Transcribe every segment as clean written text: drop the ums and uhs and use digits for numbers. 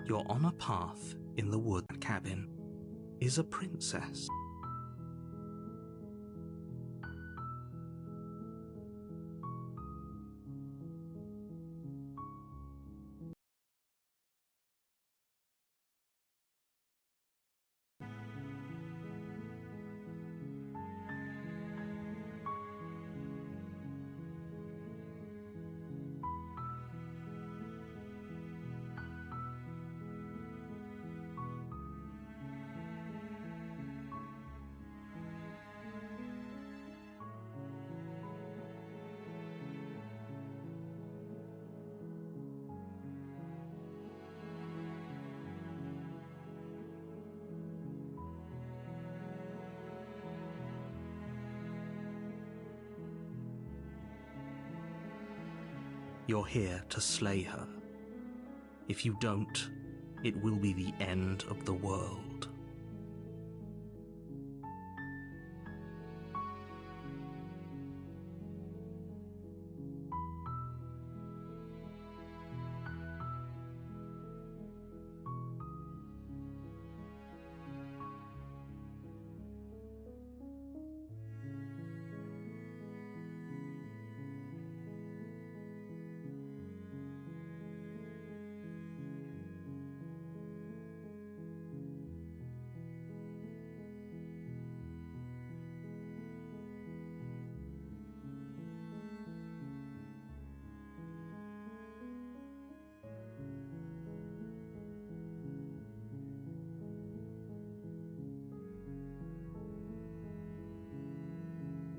You're on a path in the wood cabin is a princess. You're here to slay her. If you don't, it will be the end of the world.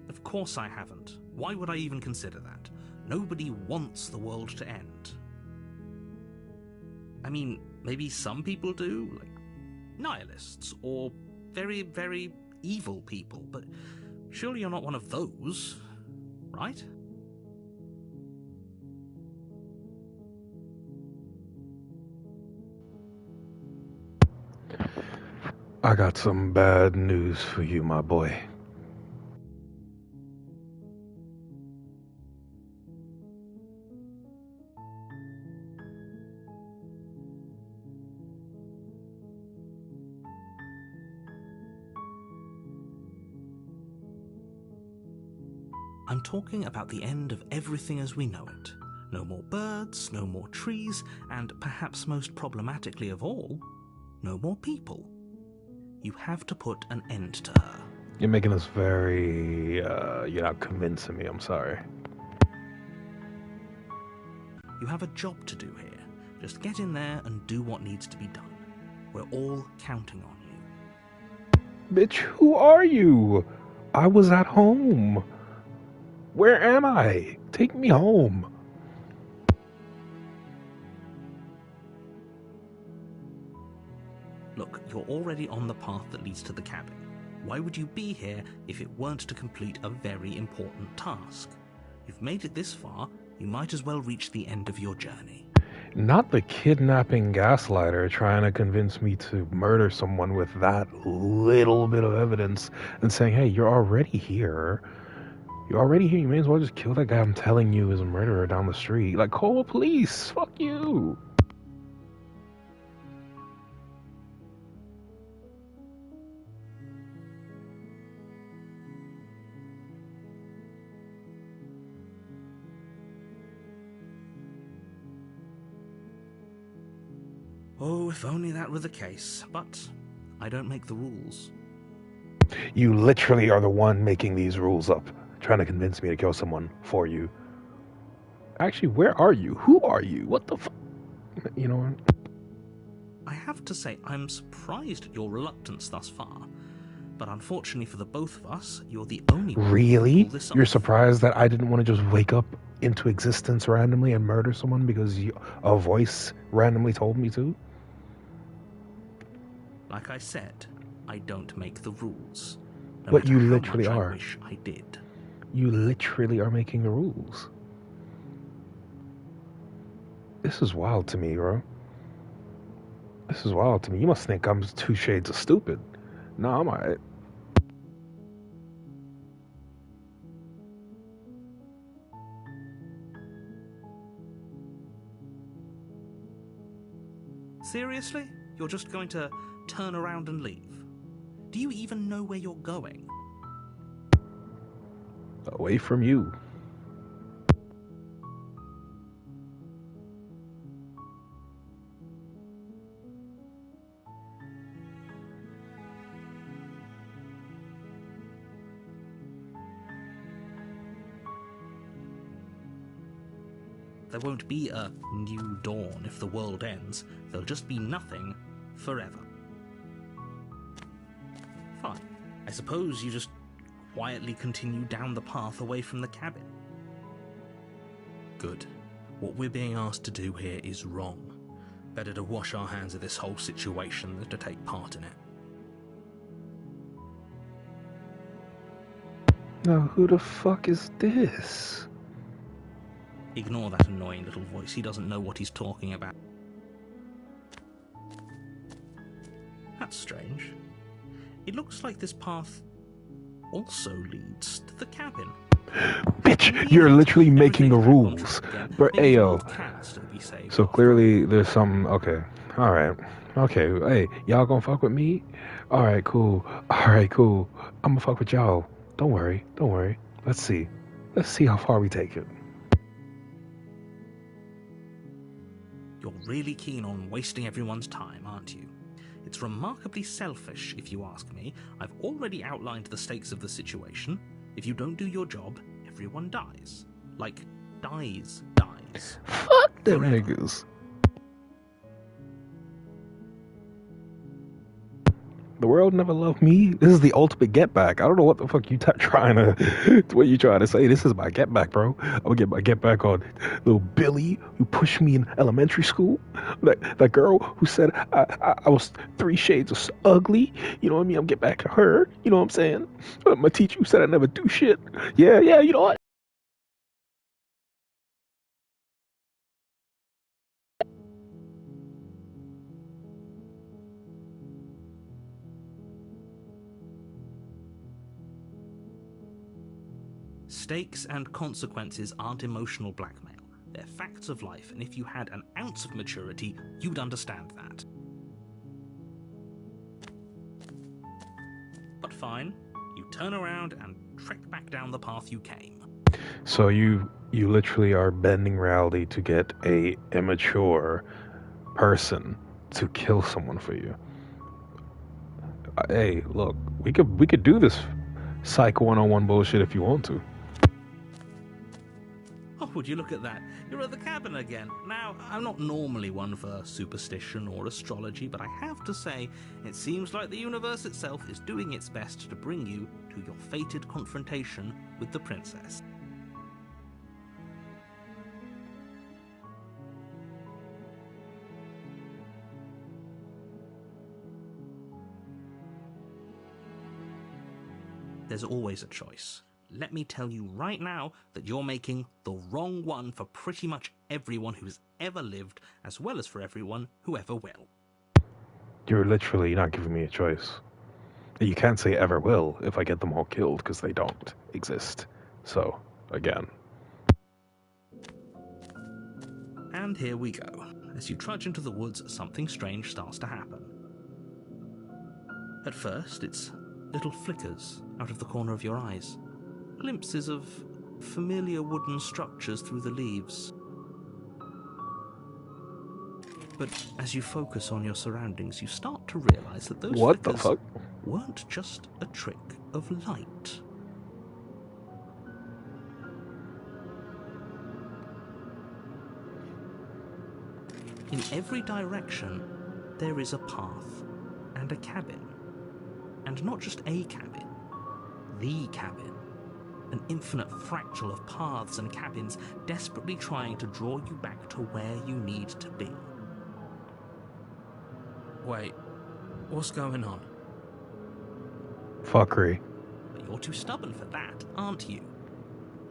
Of course I haven't. Why would I even consider that? Nobody wants the world to end. I mean, maybe some people do, like nihilists, or very, very evil people, but surely you're not one of those, right? I got some bad news for you, my boy. I'm talking about the end of everything as we know it. No more birds, no more trees, and perhaps most problematically of all, no more people. You have to put an end to her. You're making this very, you're not convincing me, I'm sorry. You have a job to do here. Just get in there and do what needs to be done. We're all counting on you. Bitch, who are you? I was at home. Where am I? Take me home. Look, you're already on the path that leads to the cabin. Why would you be here if it weren't to complete a very important task? You've made it this far, you might as well reach the end of your journey. Not the kidnapping gaslighter trying to convince me to murder someone with that little bit of evidence and saying, hey, you're already here. You're already here. You may as well just kill that guy I'm telling you is a murderer down the street. Like, call the police. Fuck you. Oh, if only that were the case. But I don't make the rules. You literally are the one making these rules up, trying to convince me to kill someone for you. Actually, where are you? Who are you? What the fuck? You know what? I have to say, I'm surprised at your reluctance thus far. But unfortunately for the both of us, you're the only one Really? who can pull this off. You're surprised that I didn't want to just wake up into existence randomly and murder someone because a voice randomly told me to? Like I said, I don't make the rules. No But matter you how literally much are. I wish I did. You literally are making the rules. This is wild to me, bro. This is wild to me. You must think I'm 2 shades of stupid. No, I'm alright. Seriously? You're just going to turn around and leave? Do you even know where you're going? Away from you. There won't be a new dawn if the world ends. There'll just be nothing forever. Fine. I suppose you just quietly continue down the path away from the cabin. Good. What we're being asked to do here is wrong. Better to wash our hands of this whole situation than to take part in it. Now, who the fuck is this? Ignore that annoying little voice. He doesn't know what he's talking about. That's strange. It looks like this path also leads to the cabin. Bitch, you're literally making the rules. But ayo. So clearly there's some... Okay. Alright. Okay. Hey, y'all gonna fuck with me? Alright, cool. Alright, cool. I'm gonna fuck with y'all. Don't worry. Don't worry. Let's see. Let's see how far we take it. You're really keen on wasting everyone's time, aren't you? It's remarkably selfish, if you ask me. I've already outlined the stakes of the situation. If you don't do your job, everyone dies. Like, dies. Fuck them niggas. The world never loved me. This is the ultimate get back. I don't know what the fuck you what you trying to say. This is my get back, bro. I'm gonna get my get back on little Billy who pushed me in elementary school. That girl who said I was 3 shades of ugly. You know what I mean? I'm get back at her. You know what I'm saying? My teacher who said I never do shit. Yeah, you know what? Stakes and consequences aren't emotional blackmail. They're facts of life, and if you had an ounce of maturity, you'd understand that. But fine, you turn around and trek back down the path you came. So you literally are bending reality to get a immature person to kill someone for you. Hey, look, we could do this Psych 101 bullshit if you want to. Oh, would you look at that? You're at the cabin again. Now, I'm not normally one for superstition or astrology, but I have to say, it seems like the universe itself is doing its best to bring you to your fated confrontation with the princess. There's always a choice. Let me tell you right now that you're making the wrong one for pretty much everyone who's ever lived, as well as for everyone who ever will. You're literally not giving me a choice. You can't say ever will if I get them all killed, because they don't exist. So, again. And here we go. As you trudge into the woods, something strange starts to happen. At first, it's little flickers out of the corner of your eyes. Glimpses of familiar wooden structures through the leaves. But as you focus on your surroundings, you start to realize that those flickers weren't just a trick of light. In every direction, there is a path and a cabin. And not just a cabin, the cabin. An infinite fractal of paths and cabins desperately trying to draw you back to where you need to be. Wait, what's going on? Fuckery. But you're too stubborn for that, aren't you?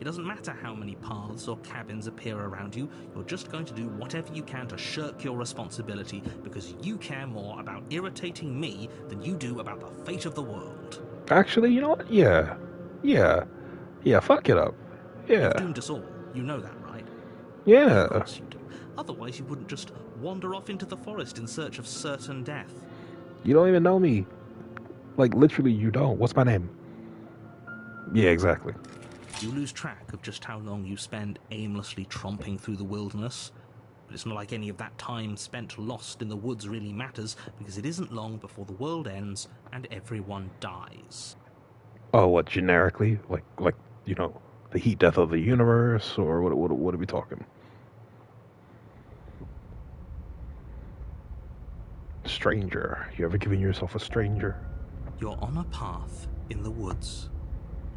It doesn't matter how many paths or cabins appear around you, you're just going to do whatever you can to shirk your responsibility because you care more about irritating me than you do about the fate of the world. Actually, you know what? Yeah, fuck it up. Yeah. You've doomed us all. You know that, right? Yeah. Of course you do. Otherwise you wouldn't just wander off into the forest in search of certain death. You don't even know me. Like, literally, you don't. What's my name? Yeah, exactly. You lose track of just how long you spend aimlessly tromping through the wilderness. But it's not like any of that time spent lost in the woods really matters, because it isn't long before the world ends and everyone dies. Oh, what, generically? Like, you know, the heat death of the universe, or what are we talking? Stranger. You ever given yourself a stranger? You're on a path in the woods,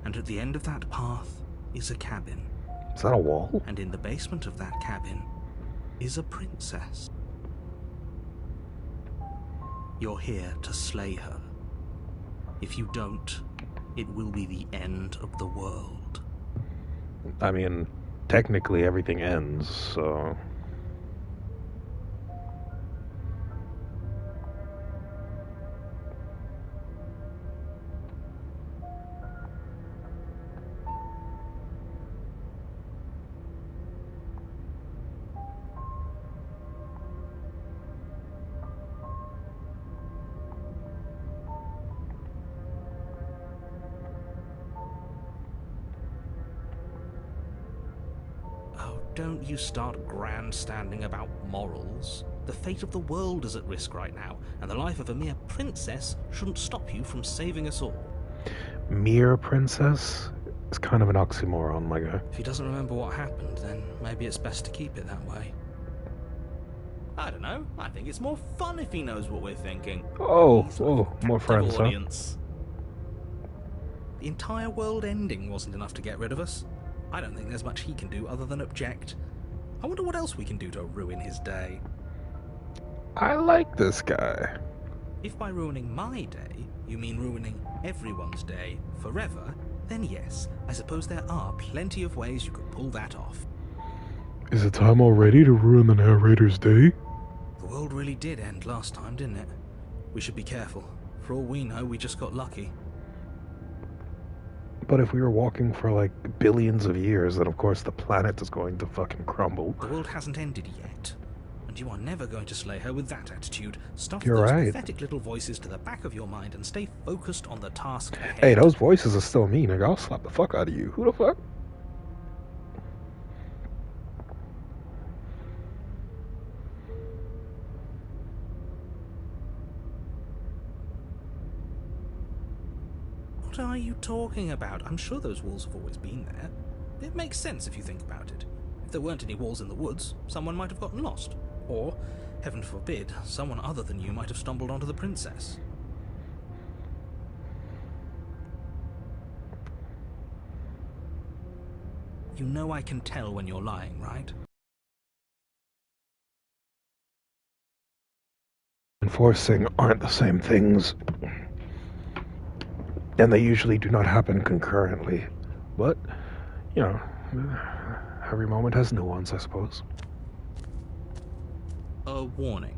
and at the end of that path is a cabin. Is that a wall? And in the basement of that cabin is a princess. You're here to slay her. If you don't, it will be the end of the world. I mean, technically everything ends, so... Oh, don't you start grandstanding about morals. The fate of the world is at risk right now, and the life of a mere princess shouldn't stop you from saving us all. Mere princess? It's kind of an oxymoron, my guy. If he doesn't remember what happened, then maybe it's best to keep it that way. I don't know. I think it's more fun if he knows what we're thinking. Oh, more friends, audience. The entire world ending wasn't enough to get rid of us. I don't think there's much he can do other than object. I wonder what else we can do to ruin his day. I like this guy. If by ruining my day, you mean ruining everyone's day forever, then yes, I suppose there are plenty of ways you could pull that off. Is it time already to ruin the narrator's day? The world really did end last time, didn't it? We should be careful. For all we know, we just got lucky. But if we were walking for like billions of years, then of course the planet is going to fucking crumble. The world hasn't ended yet. And you are never going to slay her with that attitude. Stuff You're those right. pathetic little voices to the back of your mind and stay focused on the task ahead. Hey, those voices are still me, nigga. I'll slap the fuck out of you. Who the fuck? What are you talking about? I'm sure those walls have always been there. It makes sense if you think about it. If there weren't any walls in the woods, someone might have gotten lost. Or, heaven forbid, someone other than you might have stumbled onto the princess. You know I can tell when you're lying, right? Enforcing aren't the same things. And they usually do not happen concurrently. But, you know, every moment has nuance, I suppose. A warning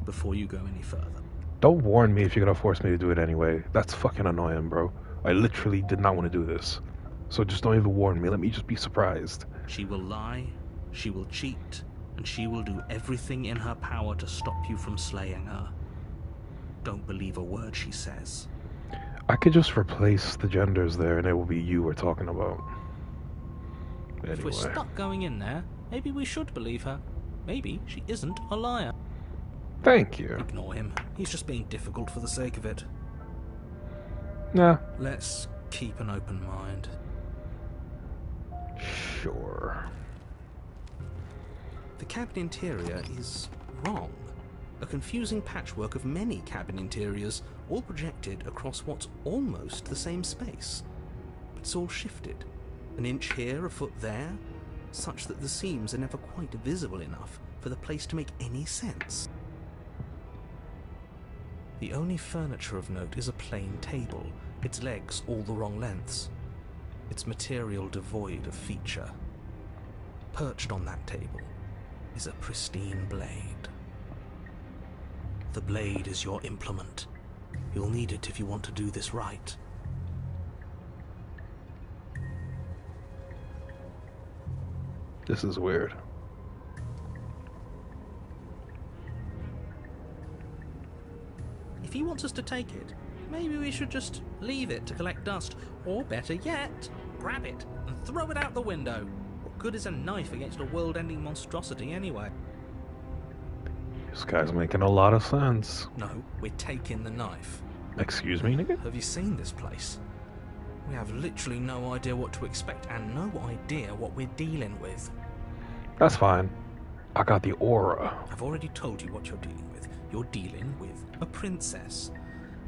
before you go any further. Don't warn me if you're gonna force me to do it anyway. That's fucking annoying, bro. I literally did not want to do this. So just don't even warn me. Let me just be surprised. She will lie, she will cheat, and she will do everything in her power to stop you from slaying her. Don't believe a word she says. I could just replace the genders there and it will be you we're talking about. Anyway. If we're stuck going in there, maybe we should believe her. Maybe she isn't a liar. Thank you. Ignore him. He's just being difficult for the sake of it. Nah. Let's keep an open mind. Sure. The cabin interior is wrong. A confusing patchwork of many cabin interiors, all projected across what's almost the same space. But it's all shifted. An inch here, a foot there, such that the seams are never quite visible enough for the place to make any sense. The only furniture of note is a plain table, its legs all the wrong lengths, its material devoid of feature. Perched on that table is a pristine blade. The blade is your implement. You'll need it if you want to do this right. This is weird. he wants us to take it, maybe we should just leave it to collect dust. Or better yet, grab it and throw it out the window. What good is a knife against a world-ending monstrosity anyway? This guy's making a lot of sense. No, we're taking the knife. Excuse me, nigga? Have you seen this place? We have literally no idea what to expect and no idea what we're dealing with. That's fine. I got the aura. I've already told you what you're dealing with. You're dealing with a princess.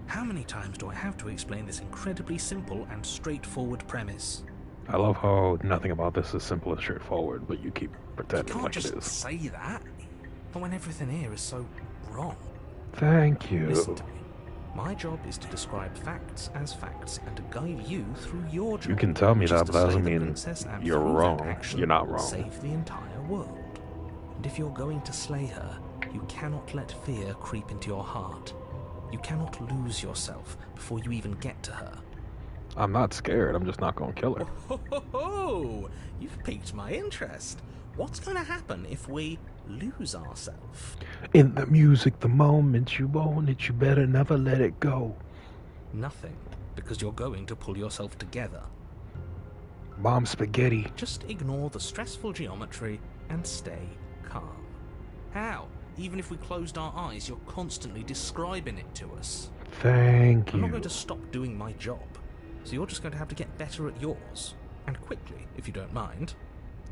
How many times do I have to explain this incredibly simple and straightforward premise? I love how nothing about this is simple and straightforward, but you keep pretending You can't like it just is. say that. But when everything here is so wrong. Thank you. Listen to me. My job is to describe facts as facts and to guide you through your job. You can tell me that, but that doesn't mean you're through wrong. that action You're not wrong. Save the entire world. And if you're going to slay her, you cannot let fear creep into your heart. You cannot lose yourself before you even get to her. I'm not scared. I'm just not going to kill her. Oh, you've piqued my interest. What's going to happen if we lose ourselves? In the music, the moment you own it, you better never let it go. Nothing, because you're going to pull yourself together. Mom spaghetti. Just ignore the stressful geometry and stay calm. How? Even if we closed our eyes, you're constantly describing it to us. Thank I'm not you. going to stop doing my job, so you're just going to have to get better at yours. And quickly, if you don't mind.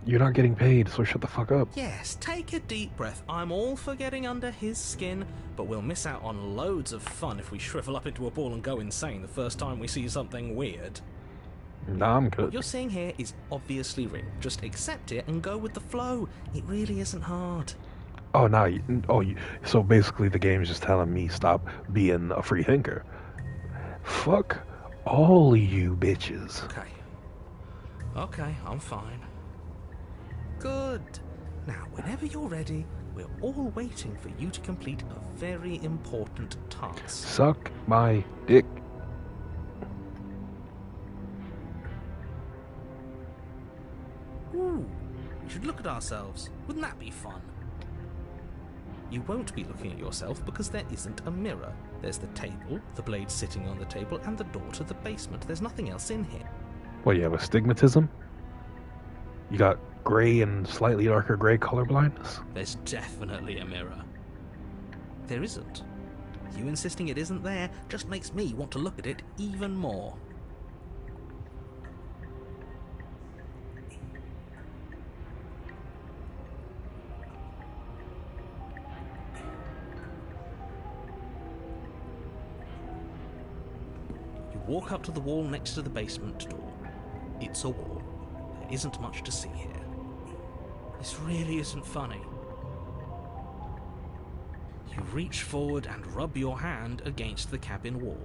You're not getting paid, so shut the fuck up. Yes, take a deep breath. I'm all for getting under his skin, but we'll miss out on loads of fun if we shrivel up into a ball and go insane the first time we see something weird. Nah, I'm What good. you're seeing here is obviously real. Just accept it and go with the flow. It really isn't hard. Oh, now so basically the game's just telling me stop being a free thinker. Fuck all you bitches. Okay, I'm fine. Good. Now, whenever you're ready, we're all waiting for you to complete a very important task. Suck my dick. Ooh, we should look at ourselves. Wouldn't that be fun? You won't be looking at yourself because there isn't a mirror. There's the table, the blade sitting on the table, and the door to the basement. There's nothing else in here. What, you have astigmatism? You got gray and slightly darker gray color blindness? There's definitely a mirror. There isn't. You insisting it isn't there just makes me want to look at it even more. You walk up to the wall next to the basement door. It's a wall. There isn't much to see here. This really isn't funny. You reach forward and rub your hand against the cabin wall.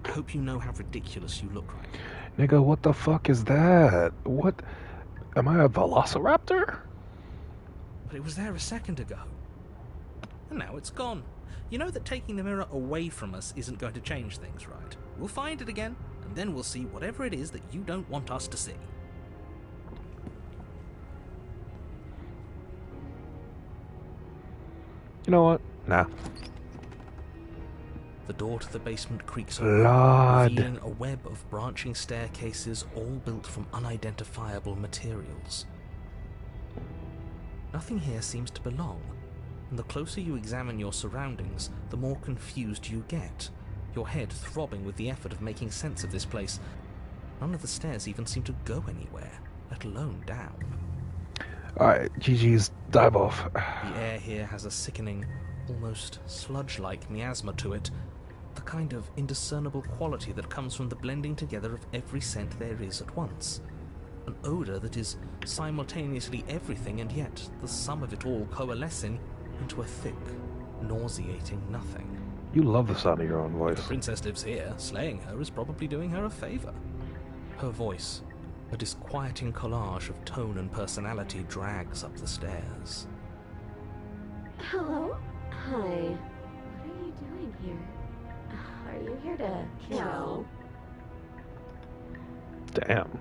I hope you know how ridiculous you look right now. Nigga, what the fuck is that? What? Am I a velociraptor? But it was there a second ago. And now it's gone. You know that taking the mirror away from us isn't going to change things, right? We'll find it again, and then we'll see whatever it is that you don't want us to see. You know what? Nah. The door to the basement creaks open, Lord. revealing a web of branching staircases all built from unidentifiable materials. Nothing here seems to belong, and the closer you examine your surroundings, the more confused you get, your head throbbing with the effort of making sense of this place. None of the stairs even seem to go anywhere, let alone down. Alright, GG's, dive off. The air here has a sickening, almost sludge-like miasma to it, the kind of indiscernible quality that comes from the blending together of every scent there is at once. An odour that is simultaneously everything and yet the sum of it all coalescing into a thick, nauseating nothing. You love the sound of your own The voice. princess lives here. Slaying her is probably doing her a favour. Her voice, a disquieting collage of tone and personality, drags up the stairs. Hello? Hi. What are you doing here? Are you here to kill? Damn.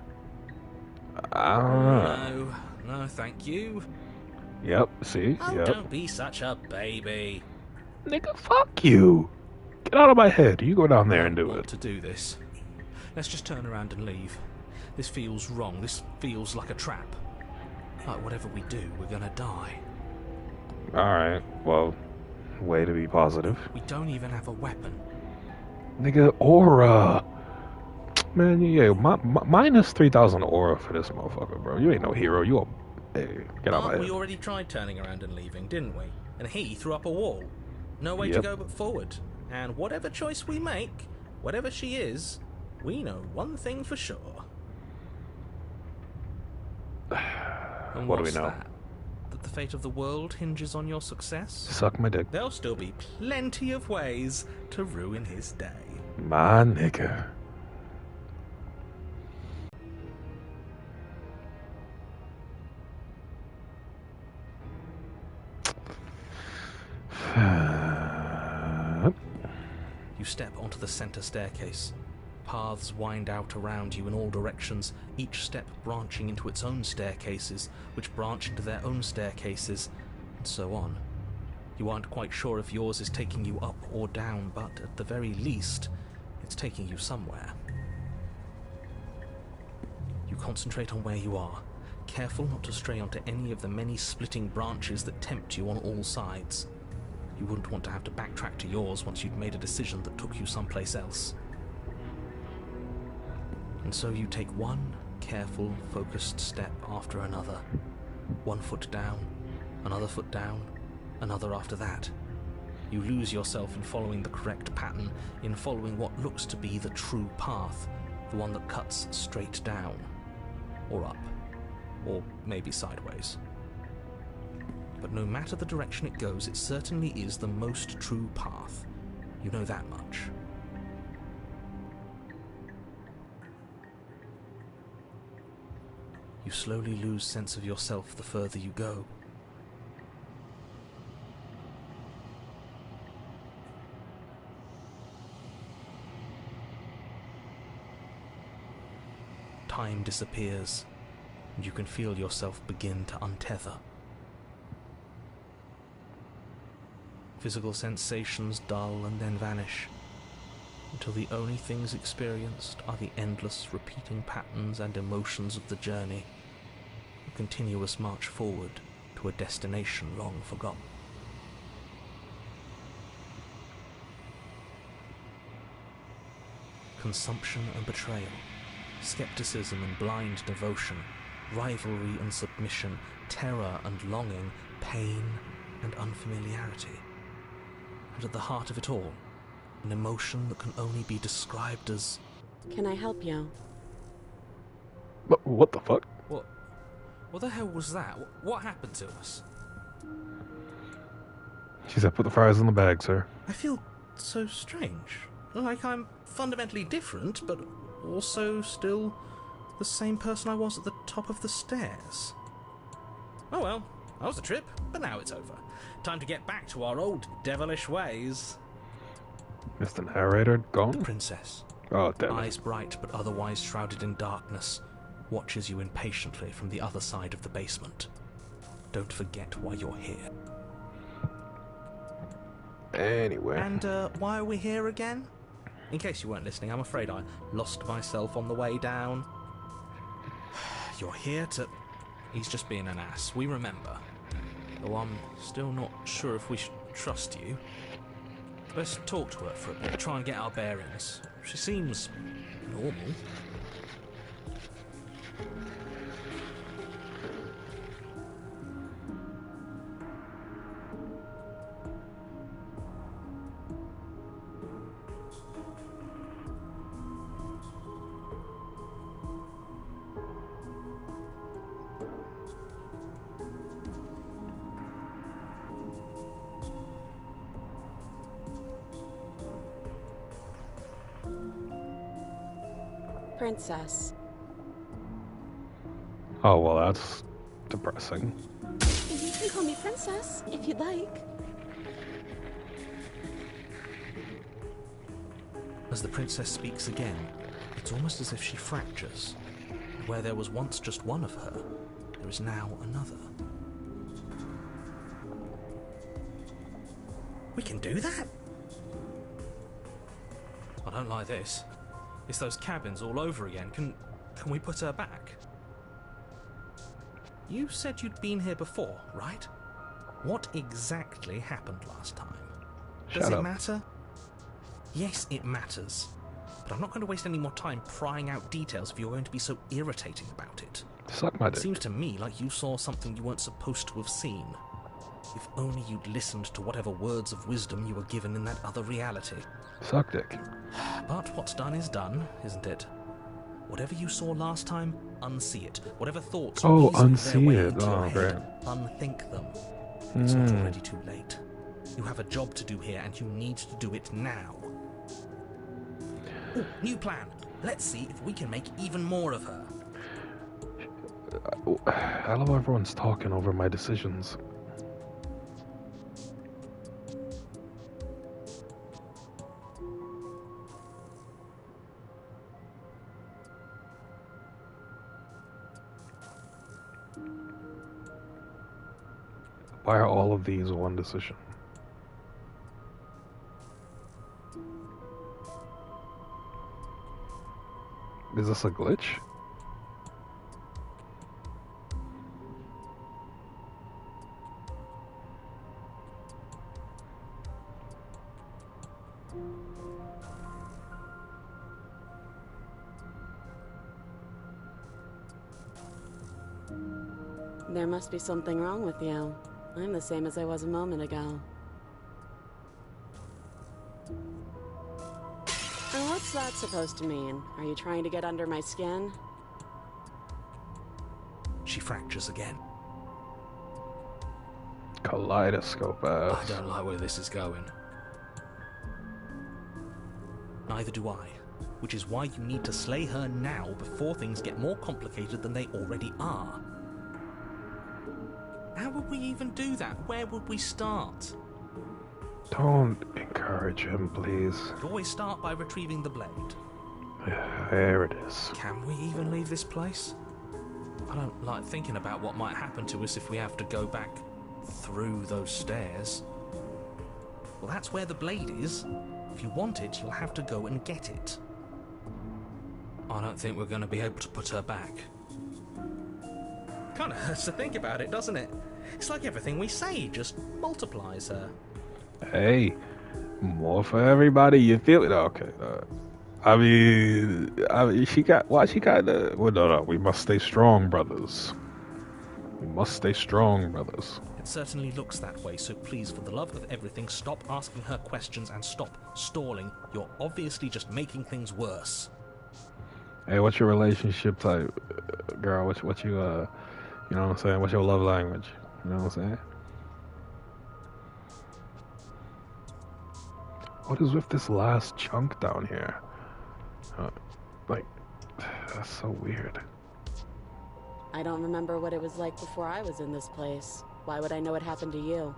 I don't know. No, thank you. Yep, see? Oh, Yep. don't be such a baby. Nigga, fuck you. Get out of my head. You go down there and do I want it. to do this. Let's just turn around and leave. This feels wrong. This feels like a trap. Like whatever we do, we're gonna die. Alright, well, way to be positive. We don't even have a weapon. Nigga, aura. Man, yeah, minus 3,000 aura for this motherfucker, bro. You ain't no hero. You a... Hey, get out of my head. We already tried turning around and leaving, didn't we? And he threw up a wall. No way to Yep. go but forward. And whatever choice we make, whatever she is, we know one thing for sure. And What do we what's know? That the fate of the world hinges on your success? Suck my dick. There'll still be plenty of ways to ruin his day. My nigga. You step onto the center staircase. Paths wind out around you in all directions, each step branching into its own staircases, which branch into their own staircases, and so on. You aren't quite sure if yours is taking you up or down, but at the very least, it's taking you somewhere. You concentrate on where you are, careful not to stray onto any of the many splitting branches that tempt you on all sides. You wouldn't want to have to backtrack to yours once you'd made a decision that took you someplace else. And so you take one careful, focused step after another. One foot down, another foot down, another after that. You lose yourself in following the correct pattern, in following what looks to be the true path, the one that cuts straight down, or up, or maybe sideways. But no matter the direction it goes, it certainly is the most true path. You know that much. You slowly lose sense of yourself the further you go. Time disappears, and you can feel yourself begin to untether. Physical sensations dull and then vanish, until the only things experienced are the endless repeating patterns and emotions of the journey, a continuous march forward to a destination long forgotten. Consumption and betrayal, skepticism and blind devotion, rivalry and submission, terror and longing, pain and unfamiliarity. And at the heart of it all, an emotion that can only be described as... Can I help you? What the fuck? What the hell was that? What happened to us? She said, put the fries in the bag, sir. I feel so strange. Like I'm fundamentally different, but also still the same person I was at the top of the stairs. Oh well, that was the trip, but now it's over. Time to get back to our old devilish ways. Mr. Narrator, The gone? princess, Oh, damn it. eyes bright but otherwise shrouded in darkness, watches you impatiently from the other side of the basement. Don't forget why you're here. Anyway. And why are we here again? In case you weren't listening, I'm afraid I lost myself on the way down. You're here to... He's just being an ass, we remember. Though I'm still not sure if we should trust you. Let's talk to her for a bit, try and get our bearings. She seems normal. Princess. Oh, well, that's depressing. You can call me Princess, if you'd like. As the princess speaks again, it's almost as if she fractures. Where there was once just one of her, there is now another. We can do that? I don't like this. It's those cabins all over again. Can we put her back? You said you'd been here before, right? What exactly happened last time? Does it matter? Yes, it matters. But I'm not going to waste any more time prying out details if you're going to be so irritating about it. Suck my dick. It seems to me like you saw something you weren't supposed to have seen. If only you'd listened to whatever words of wisdom you were given in that other reality. Suck dick. But what's done is done, isn't it? Whatever you saw last time, unsee it. Whatever thoughts weasel their way into your head, unthink them. It's not already too late. You have a job to do here, and you need to do it now. Ooh, new plan. Let's see if we can make even more of her. I love everyone's talking over my decisions. Why are all of these one decision? Is this a glitch? There must be something wrong with you. I'm the same as I was a moment ago. And what's that supposed to mean? Are you trying to get under my skin? She fractures again. Kaleidoscope ass. I don't like where this is going. Neither do I. Which is why you need to slay her now before things get more complicated than they already are. How would we even do that? Where would we start? Don't encourage him, please. You always start by retrieving the blade. There it is. Can we even leave this place? I don't like thinking about what might happen to us if we have to go back through those stairs. Well, that's where the blade is. If you want it, you'll have to go and get it. I don't think we're going to be able to put her back. Kind of hurts to think about it, doesn't it? It's like everything we say just multiplies her. Hey, more for everybody. You feel it? Okay. I mean, she got. Why she got the? Well, no. We must stay strong, brothers. We must stay strong, brothers. It certainly looks that way. So please, for the love of everything, stop asking her questions and stop stalling. You're obviously just making things worse. Hey, what's your relationship type, girl? What you you know what I'm saying? What's your love language? You know what I'm saying? What is with this last chunk down here? Like, that's so weird. I don't remember what it was like before I was in this place. Why would I know what happened to you?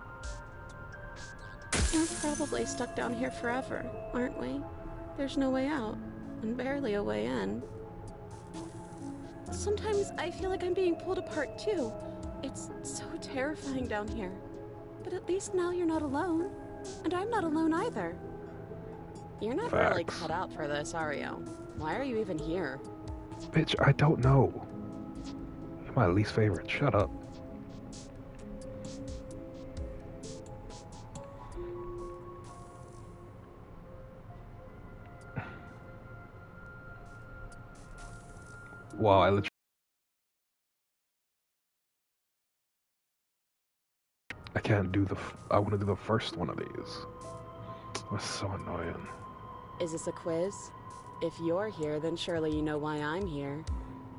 We're probably stuck down here forever, aren't we? There's no way out, and barely a way in. Sometimes I feel like I'm being pulled apart too. It's so terrifying down here. But at least now you're not alone. And I'm not alone either. You're not really cut out for this, are you? Why are you even here? Bitch, I don't know. You're my least favorite. Shut up. Wow, I can't do I want to do the first one of these. That's so annoying. Is this a quiz? If you're here, then surely you know why I'm here.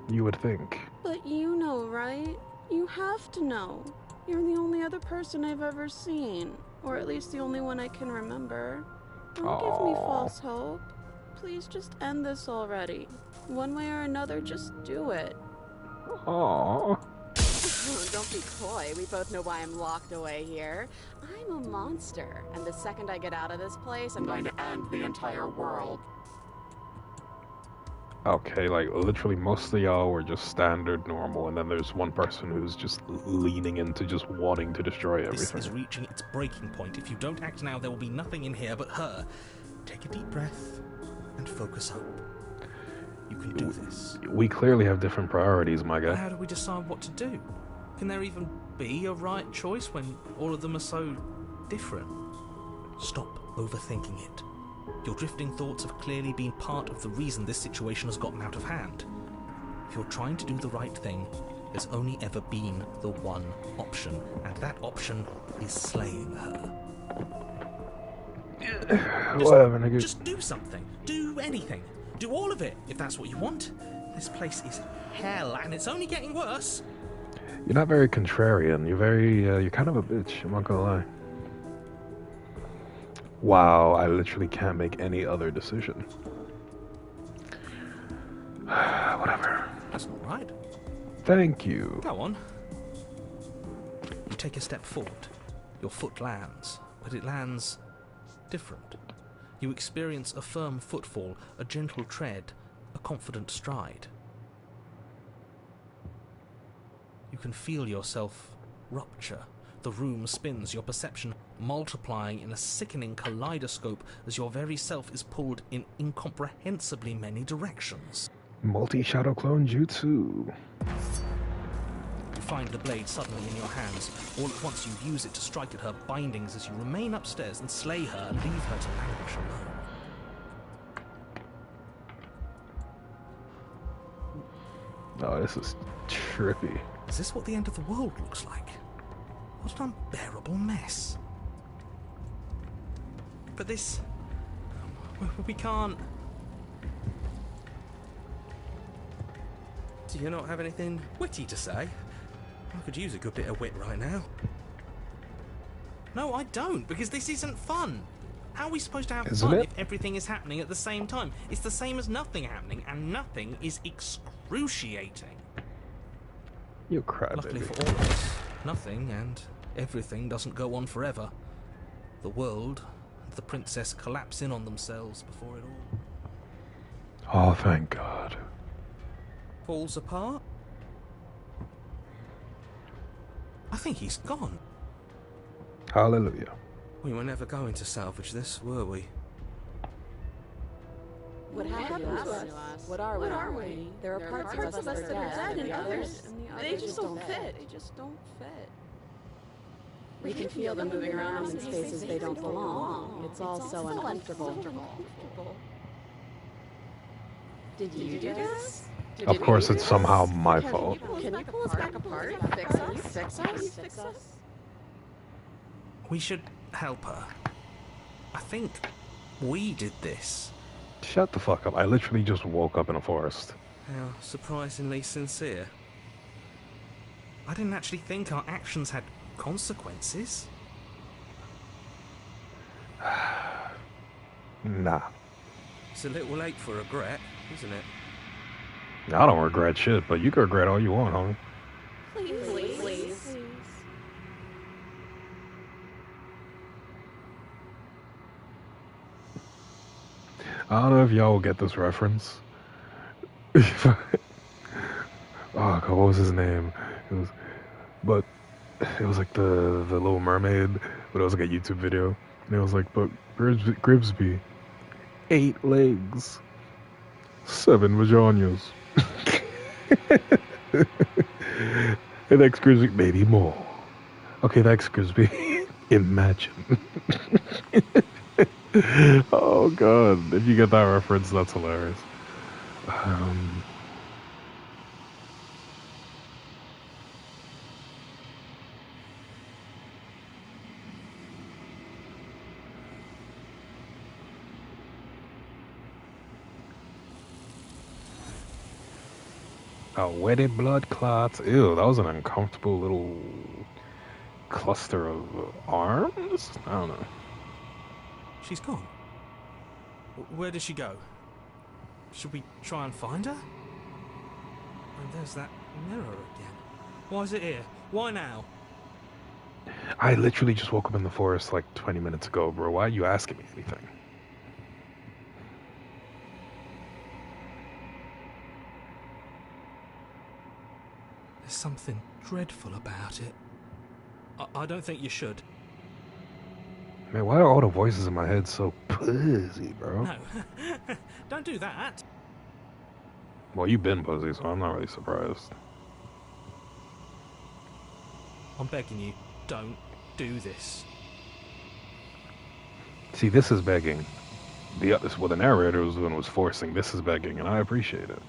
You would think. But you know, right? You have to know. You're the only other person I've ever seen. Or at least the only one I can remember. Don't give me false hope. Please just end this already. One way or another, just do it. Aww. Don't be coy. We both know why I'm locked away here. I'm a monster, and the second I get out of this place, I'm going to end the entire world. Okay, like literally most of y'all were just standard normal, and then there's one person who's just leaning into just wanting to destroy everything. This is reaching its breaking point. If you don't act now, there will be nothing in here but her. Take a deep breath. and focus up. You can do this. We clearly have different priorities, my But guy. how do we decide what to do? Can there even be a right choice when all of them are so different? Stop overthinking it. Your drifting thoughts have clearly been part of the reason this situation has gotten out of hand. If you're trying to do the right thing, there's only ever been the one option, and that option is slaying her. Whatever, nigga. Just do something. Do anything. Do all of it, if that's what you want. This place is hell, and it's only getting worse. You're not very contrarian. You're kind of a bitch, I'm not gonna lie. Wow, I literally can't make any other decision. Whatever. That's not right. Thank you. Go on. You take a step forward. Your foot lands, but it lands different. You experience a firm footfall, a gentle tread, a confident stride. You can feel yourself rupture. The room spins, your perception multiplying in a sickening kaleidoscope as your very self is pulled in incomprehensibly many directions. Multi-shadow clone jutsu. You find the blade suddenly in your hands. All at once you use it to strike at her bindings as you remain upstairs and slay her and leave her to languish alone. Oh, this is trippy. Is this what the end of the world looks like? What an unbearable mess. But this... we can't... Do you not have anything witty to say? I could use a good bit of wit right now. No, I don't, because this isn't fun. How are we supposed to have Isn't fun it? if everything is happening at the same time? It's the same as nothing happening, and nothing is excruciating. You cry, Luckily baby. for all of us, nothing and everything doesn't go on forever. The world and the princess collapse in on themselves before it all Oh, thank God. falls apart. I think he's gone. Hallelujah. We were never going to salvage this, were we? What happened to us? What are we? There are parts of us that are dead and others, they just don't fit. They just don't fit. We can feel them moving around in spaces they don't belong. It's all so uncomfortable. Did you do this? Of course, it's somehow my fault. Can you pull us back apart? Fix us? We should help her. I think we did this. Shut the fuck up. I literally just woke up in a forest. How surprisingly sincere. I didn't actually think our actions had consequences. Nah. It's a little late for regret, isn't it? I don't regret shit, but you can regret all you want, homie. Please. I don't know if y'all will get this reference. Oh God, what was his name? It was like the Little Mermaid, but it was like a YouTube video, and it was like, but Grimsby, 8 legs, 7 vaginas. And that Grimsby, maybe more. Okay, that's Grimsby. Imagine. Oh God, if you get that reference, that's hilarious. Wetted blood clots. Ew, that was an uncomfortable little cluster of arms? I don't know. She's gone. Where did she go? Should we try and find her? And there's that mirror again. Why is it here? Why now? I literally just woke up in the forest like 20 minutes ago, bro. Why are you asking me anything? There's something dreadful about it. I don't think you should. Man, why are all the voices in my head so pussy, bro? No, don't do that. Well, you've been pussy, so I'm not really surprised. I'm begging you, don't do this. See, this is begging. What the narrator was doing was forcing. This is begging, and I appreciate it.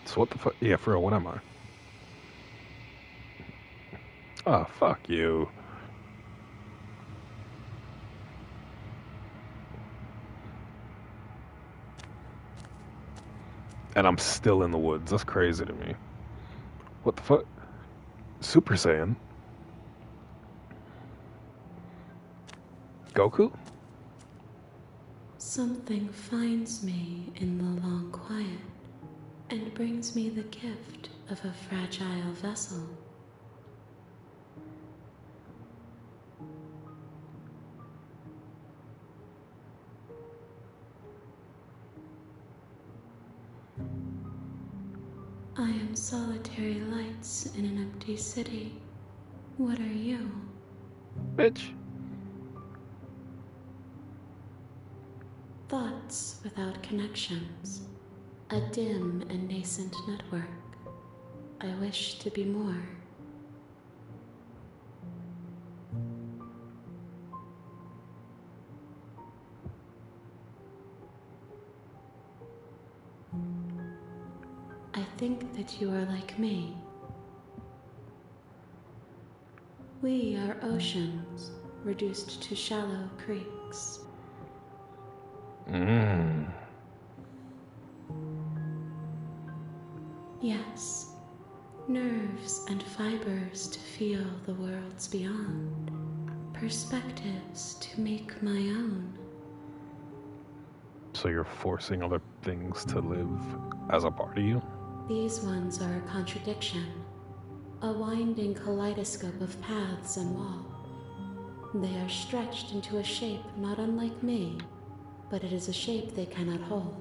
So what the fuck? Yeah, for real, what am I? Oh, fuck you. And I'm still in the woods. That's crazy to me. What the fuck? Super Saiyan? Goku? Something finds me in the long quiet and brings me the gift of a fragile vessel. I am solitary lights in an empty city. What are you? Bitch. Thoughts without connections. A dim and nascent network. I wish to be more. I think that you are like me. We are oceans, reduced to shallow creeks. Yes, nerves and fibers to feel the worlds beyond, perspectives to make my own. So you're forcing other things to live as a part of you? These ones are a contradiction, a winding kaleidoscope of paths and wall. They are stretched into a shape not unlike me, but it is a shape they cannot hold.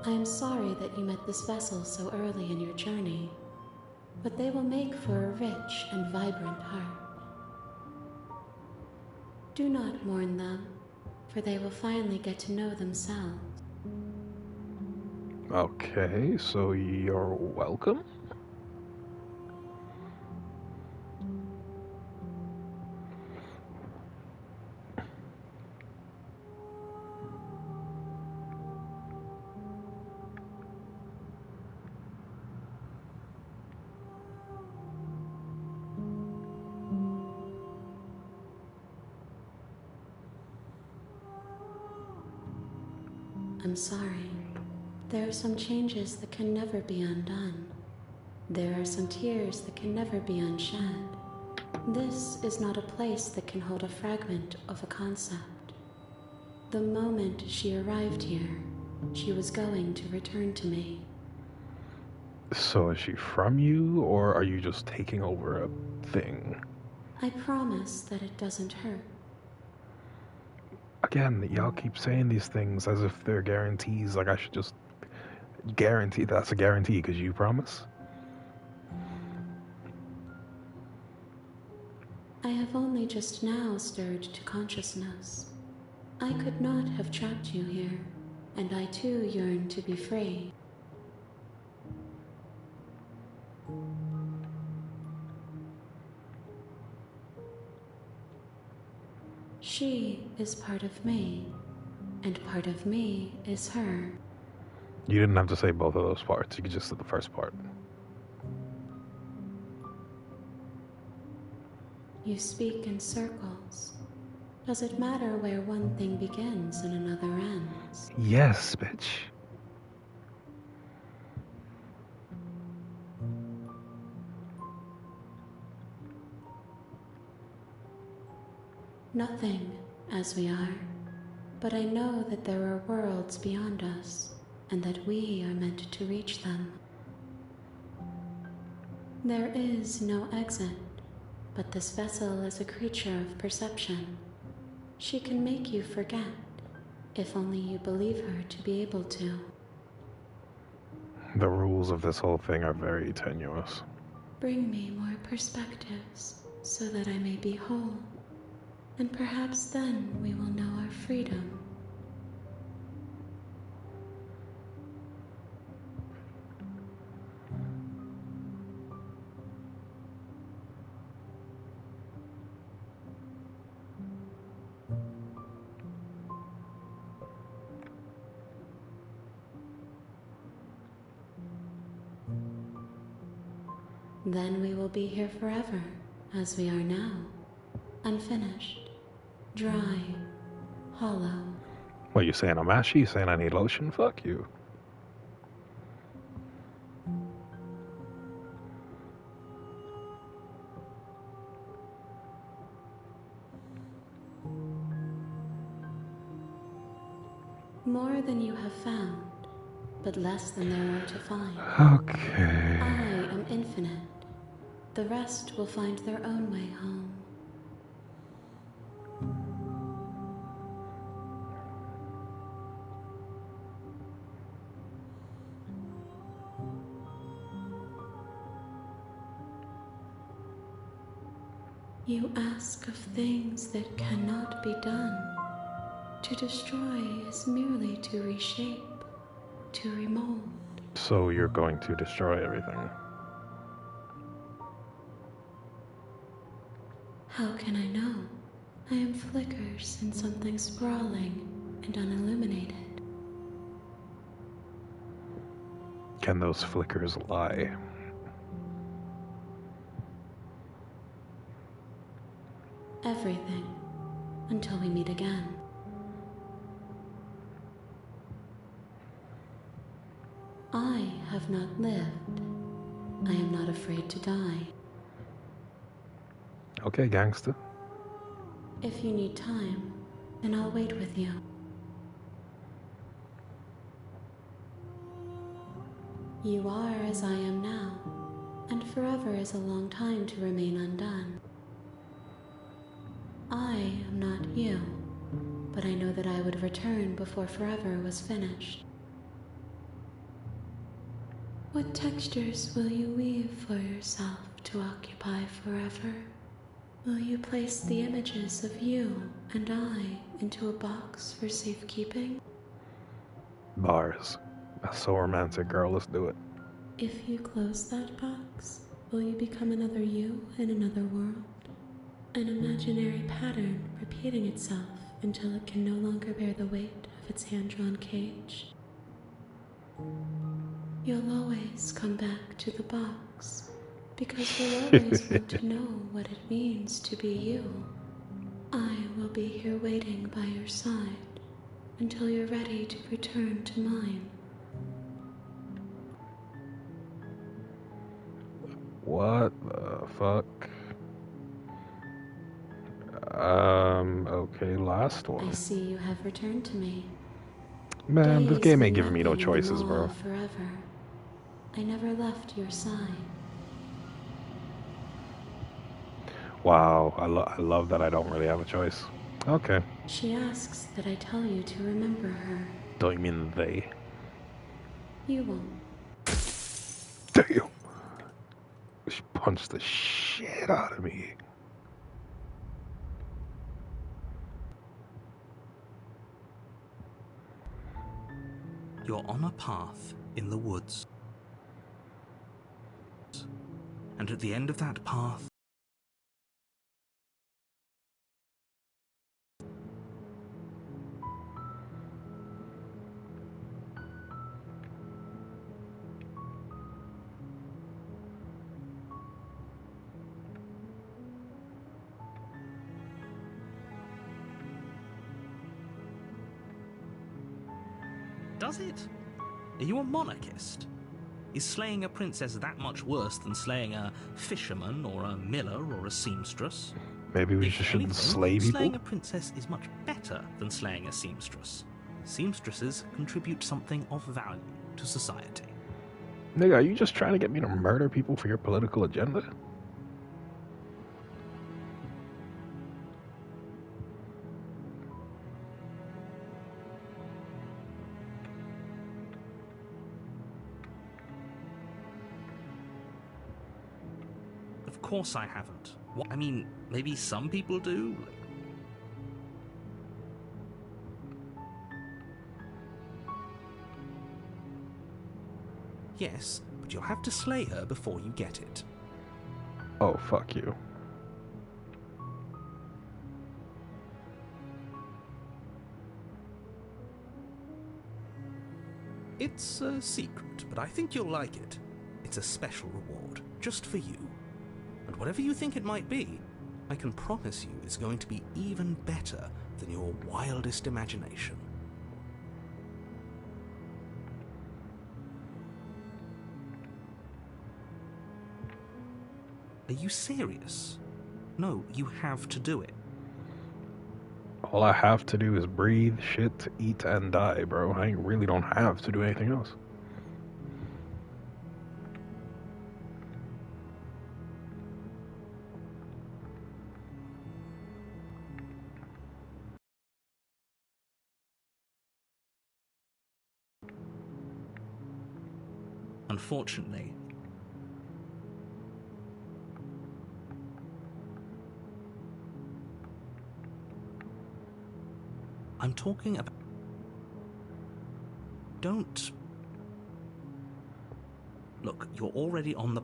I am sorry that you met this vessel so early in your journey, but they will make for a rich and vibrant heart. Do not mourn them, for they will finally get to know themselves. Okay, so you're welcome? I'm sorry. There are some changes that can never be undone. There are some tears that can never be unshed. This is not a place that can hold a fragment of a concept. The moment she arrived here, she was going to return to me. So is she from you, or are you just taking over a thing? I promise that it doesn't hurt. Again, y'all keep saying these things as if they're guarantees. Like I should just guarantee that's a guarantee because you promise. I have only just now stirred to consciousness. I could not have trapped you here, and I too yearn to be free. She is part of me, and part of me is her. You didn't have to say both of those parts. You could just say the first part. You speak in circles. Does it matter where one thing begins and another ends? Yes, bitch. Nothing, as we are, but I know that there are worlds beyond us, and that we are meant to reach them. There is no exit, but this vessel is a creature of perception. She can make you forget, if only you believe her to be able to. The rules of this whole thing are very tenuous. Bring me more perspectives, so that I may be whole, and perhaps then we will know our freedom. Then we will be here forever, as we are now, unfinished, dry, hollow. What, you saying I'm ashy? You saying I need lotion? Fuck you. More than you have found, but less than there are to find. Okay. I am infinite. The rest will find their own way home. You ask of things that cannot be done. To destroy is merely to reshape, to remold. So you're going to destroy everything. How can I know? I am flickers in something sprawling and unilluminated. Can those flickers lie? Everything, until we meet again. I have not lived. I am not afraid to die. Okay, gangster. If you need time, then I'll wait with you. You are as I am now, and forever is a long time to remain undone. I am not you, but I know that I would return before forever was finished. What textures will you weave for yourself to occupy forever? Will you place the images of you and I into a box for safekeeping? Bars. That's so romantic, girl. Let's do it. If you close that box, will you become another you in another world? An imaginary pattern repeating itself until it can no longer bear the weight of its hand-drawn cage? You'll always come back to the box, because you'll always want to know what it means to be you. I will be here waiting by your side until you're ready to return to mine. What the fuck? Okay, last I one. see you have returned to me. Man, this Days game ain't mean giving me no nothing in the choices, maw bro. Forever. I never left your side. Wow, I love that I don't really have a choice. Okay. She asks that I tell you to remember her. Don't you mean they? You won't. Damn. She punched the shit out of me. You're on a path in the woods. And at the end of that path, does it? Are you a monarchist? Is slaying a princess that much worse than slaying a fisherman or a miller or a seamstress? Maybe we If just shouldn't anything, slay people? Slaying a princess is much better than slaying a seamstress. Seamstresses contribute something of value to society. Nigga, are you just trying to get me to murder people for your political agenda? course I haven't. What? I mean, maybe some people do. Yes, but you'll have to slay her before you get it. Oh, fuck you. It's a secret, but I think you'll like it. It's a special reward, just for you. And whatever you think it might be, I can promise you it's going to be even better than your wildest imagination. Are you serious? No, you have to do it. All I have to do is breathe, shit, eat, and die, bro. I really don't have to do anything else. Unfortunately, I'm talking about... Don't... Look, you're already on the...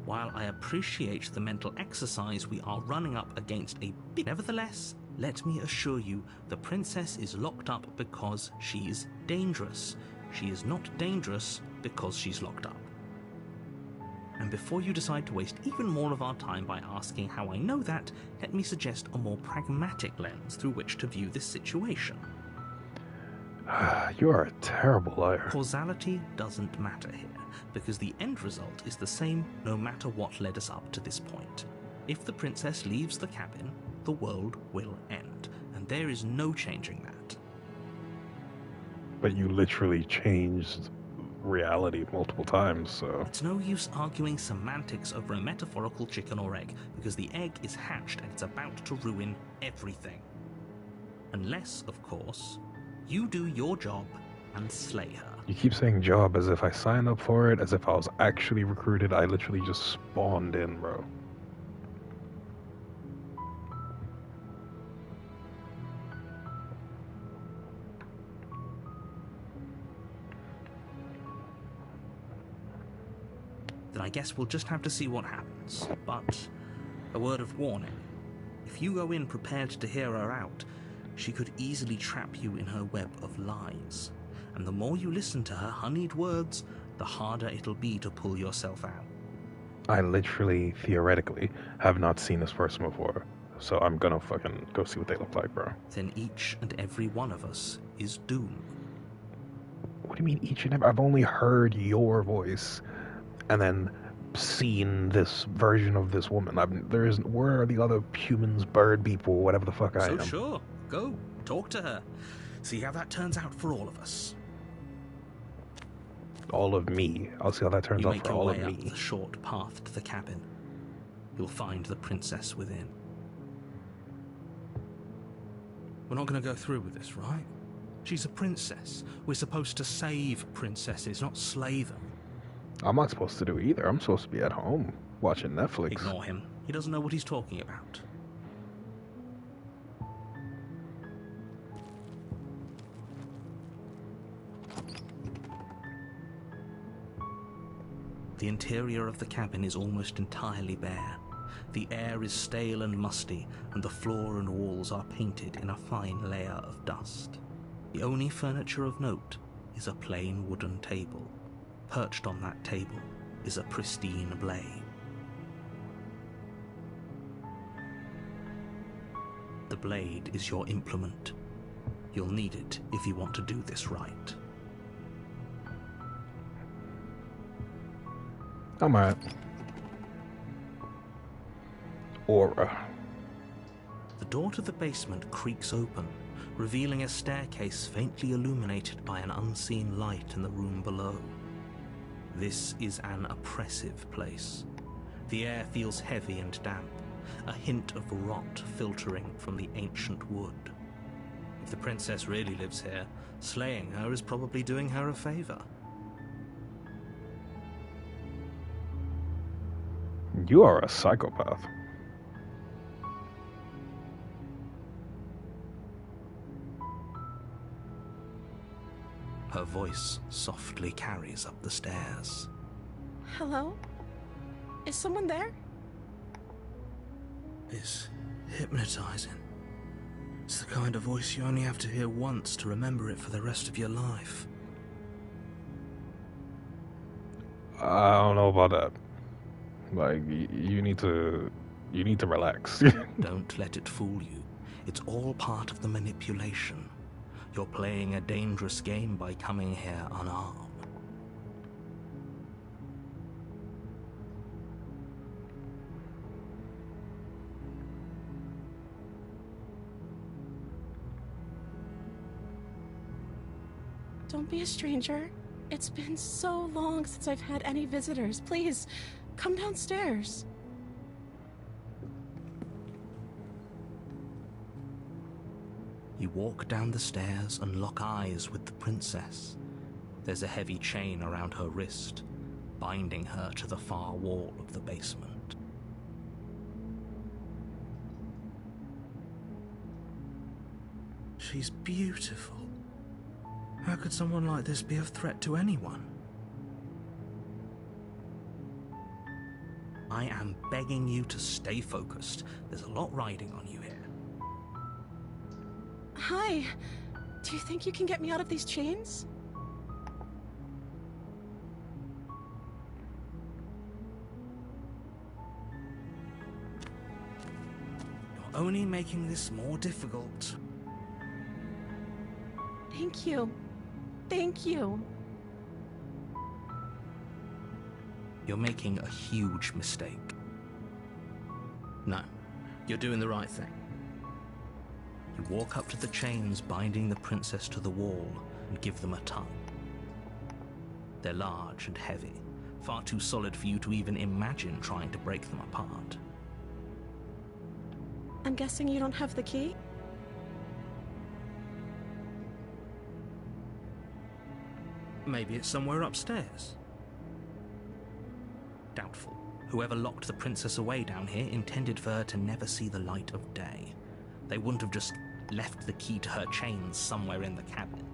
While I appreciate the mental exercise, we are running up against a big... Nevertheless, let me assure you, the princess is locked up because she's dangerous. She is not dangerous because she's locked up. And before you decide to waste even more of our time by asking how I know that, let me suggest a more pragmatic lens through which to view this situation. You are a terrible liar. Causality doesn't matter here, because the end result is the same no matter what led us up to this point. If the princess leaves the cabin, the world will end, and there is no changing that. But you literally changed reality multiple times, so... It's no use arguing semantics over a metaphorical chicken or egg, because the egg is hatched and it's about to ruin everything. Unless, of course, you do your job and slay her. You keep saying job as if I signed up for it, as if I was actually recruited. I literally just spawned in, bro. Then I guess we'll just have to see what happens. But a word of warning. If you go in prepared to hear her out, she could easily trap you in her web of lies. And the more you listen to her honeyed words, the harder it'll be to pull yourself out. I literally, theoretically, have not seen this person before. So I'm gonna fucking go see what they look like, bro. Then each and every one of us is doomed. What do you mean each and every? I've only heard your voice and then seen this version of this woman. Where are the other humans, bird people, whatever the fuck I am? So sure, go, talk to her. See how that turns out for all of us. All of me. I'll see how that turns out for all of You make your way me. up the short path to the cabin. You'll find the princess within. We're not going to go through with this, right? She's a princess. We're supposed to save princesses, not slay them. I'm not supposed to do either. I'm supposed to be at home watching Netflix. Ignore him. He doesn't know what he's talking about. The interior of the cabin is almost entirely bare. The air is stale and musty, and the floor and walls are painted in a fine layer of dust. The only furniture of note is a plain wooden table. Perched on that table is a pristine blade. The blade is your implement. You'll need it if you want to do this right. I'm alright. Aura. The door to the basement creaks open, revealing a staircase faintly illuminated by an unseen light in the room below. This is an oppressive place. The air feels heavy and damp, a hint of rot filtering from the ancient wood. If the princess really lives here, slaying her is probably doing her a favor. You are a psychopath. Her voice softly carries up the stairs. Hello? Is someone there? It's hypnotizing. It's the kind of voice you only have to hear once to remember it for the rest of your life. I don't know about that. Like, you need to relax. Don't let it fool you. It's all part of the manipulation. You're playing a dangerous game by coming here unarmed. Don't be a stranger. It's been so long since I've had any visitors. Please, come downstairs. You walk down the stairs and lock eyes with the princess. There's a heavy chain around her wrist, binding her to the far wall of the basement. She's beautiful. How could someone like this be a threat to anyone? I am begging you to stay focused. There's a lot riding on you here. Hi. Do you think you can get me out of these chains? You're only making this more difficult. Thank you. Thank you. You're making a huge mistake. No, you're doing the right thing. You walk up to the chains binding the princess to the wall and give them a tug. They're large and heavy, far too solid for you to even imagine trying to break them apart. I'm guessing you don't have the key? Maybe it's somewhere upstairs. Doubtful. Whoever locked the princess away down here intended for her to never see the light of day. They wouldn't have just left the key to her chains somewhere in the cabin.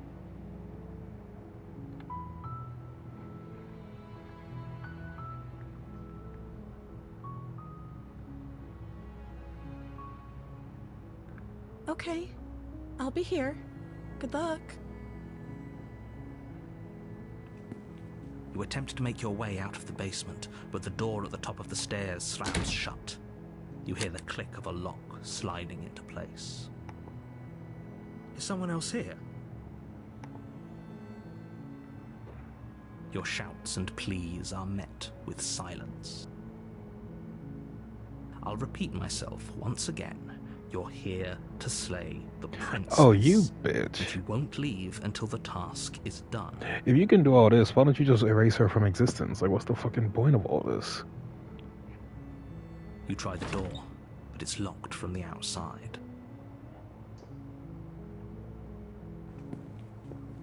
Okay. I'll be here. Good luck. You attempt to make your way out of the basement, but the door at the top of the stairs slams shut. You hear the click of a lock sliding into place. Is someone else here? Your shouts and pleas are met with silence. I'll repeat myself once again. You're here to slay the princess. Oh, you bitch. And you won't leave until the task is done. If you can do all this, why don't you just erase her from existence? Like, what's the fucking point of all this? You try the door, but it's locked from the outside.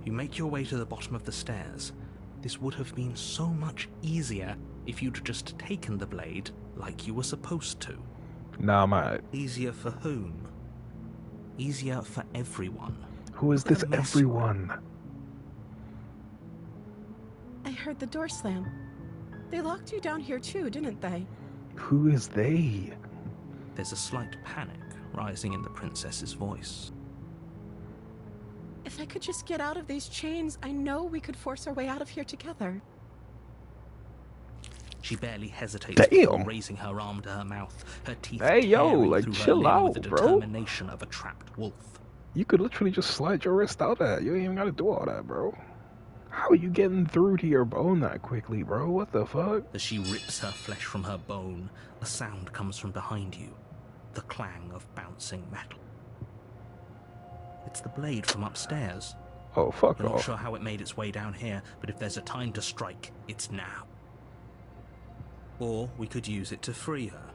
You make your way to the bottom of the stairs. This would have been so much easier if you'd just taken the blade like you were supposed to. Nah, mate. Easier for whom? Easier for everyone. Who is this everyone? I heard the door slam. They locked you down here too, didn't they? Who is they? There's a slight panic rising in the princess's voice. If I could just get out of these chains, I know we could force our way out of here together. She barely hesitates before raising her arm to her mouth, her teeth like, chill out, with the bro. determination of a trapped wolf. You could literally just slide your wrist out at. You ain't even gotta do all that, bro. How are you getting through to your bone that quickly, bro? What the fuck? As she rips her flesh from her bone, a sound comes from behind you, the clang of bouncing metal. It's the blade from upstairs. Oh, fuck You're off. not sure how it made its way down here, but if there's a time to strike, it's now. Or we could use it to free her.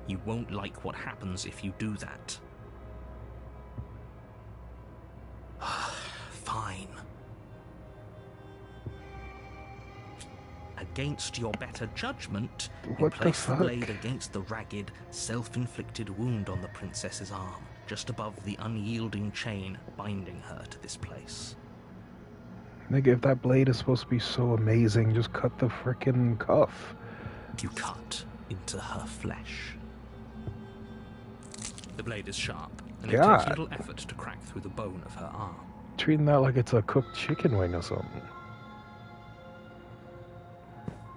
You won't like what happens if you do that. Fine. Against your better judgment, you What the place the fuck? blade against the ragged, self-inflicted wound on the princess's arm, just above the unyielding chain binding her to this place. Nigga, if that blade is supposed to be so amazing, just cut the frickin' cuff. You cut into her flesh. The blade is sharp, and it God. takes little effort to crack through the bone of her arm. Treating that like it's a cooked chicken wing or something.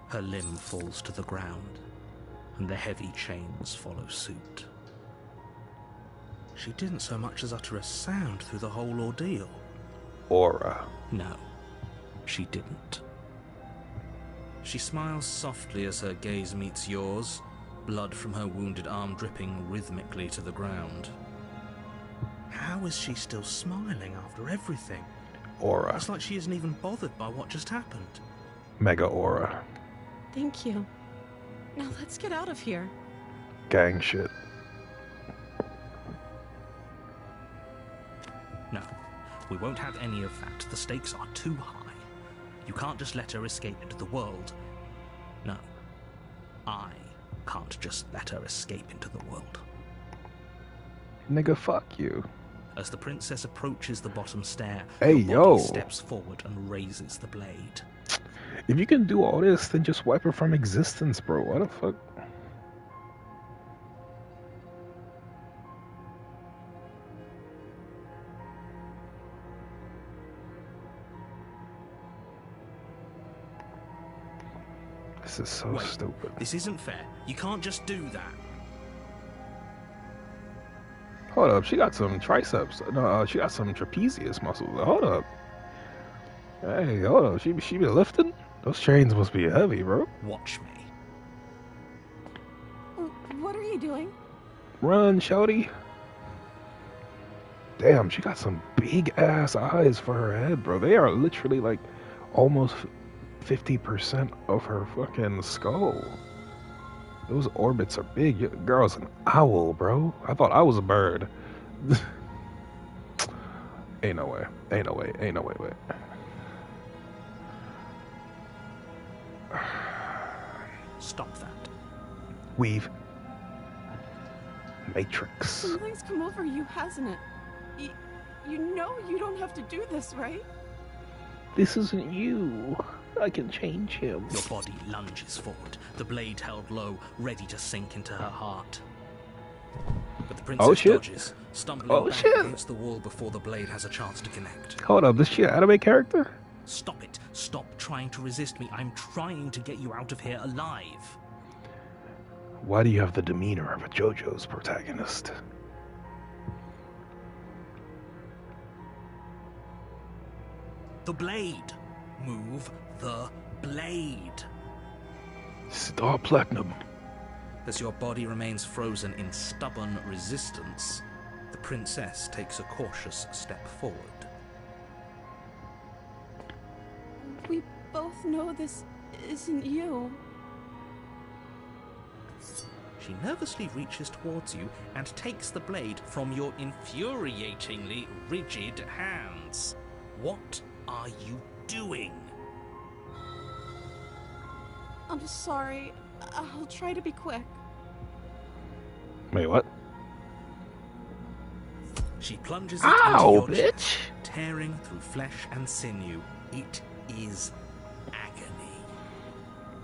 Her limb falls to the ground, and the heavy chains follow suit. She didn't so much as utter a sound through the whole ordeal. Aura. No, she didn't. She smiles softly as her gaze meets yours, blood from her wounded arm dripping rhythmically to the ground. How is she still smiling after everything? Aura. It's like she isn't even bothered by what just happened. Mega aura. Thank you. Now let's get out of here. Gang shit. No, we won't have any of that. The stakes are too high. You can't just let her escape into the world. No, I can't just let her escape into the world. Nigga, fuck you. As the princess approaches the bottom stair, Hey, your yo. body steps forward and raises the blade. If you can do all this, then just wipe her from existence, bro. What the fuck? This is so Wait, stupid. This isn't fair. You can't just do that. Hold up, she got some triceps. No, she got some trapezius muscles. Hold up. Hey, hold up. She be lifting? Those chains must be heavy, bro. Watch me. What are you doing? Run, shouty. Damn, she got some big ass eyes for her head, bro. They are literally like almost 50% of her fucking skull. Those orbits are big. Your girl's an owl, bro. I thought I was a bird. Ain't no way. Ain't no way. Ain't no way. Wait. Stop that. Weave. Matrix. Something's come over you, hasn't it? You know you don't have to do this, right? This isn't you. I can change him. Your body lunges forward, the blade held low, ready to sink into her heart. But the princess dodges, stumbling back against the wall before the blade has a chance to connect. Hold up, this she an anime character? Stop it. Stop trying to resist me. I'm trying to get you out of here alive. Why do you have the demeanor of a JoJo's protagonist? The blade. Move the blade. Star Platinum. As your body remains frozen in stubborn resistance, the princess takes a cautious step forward. We both know this isn't you. She nervously reaches towards you and takes the blade from your infuriatingly rigid hands. What are you doing? I'm sorry. I'll try to be quick. Wait, what? She plunges it into your bitch! chest, tearing through flesh and sinew. It is agony.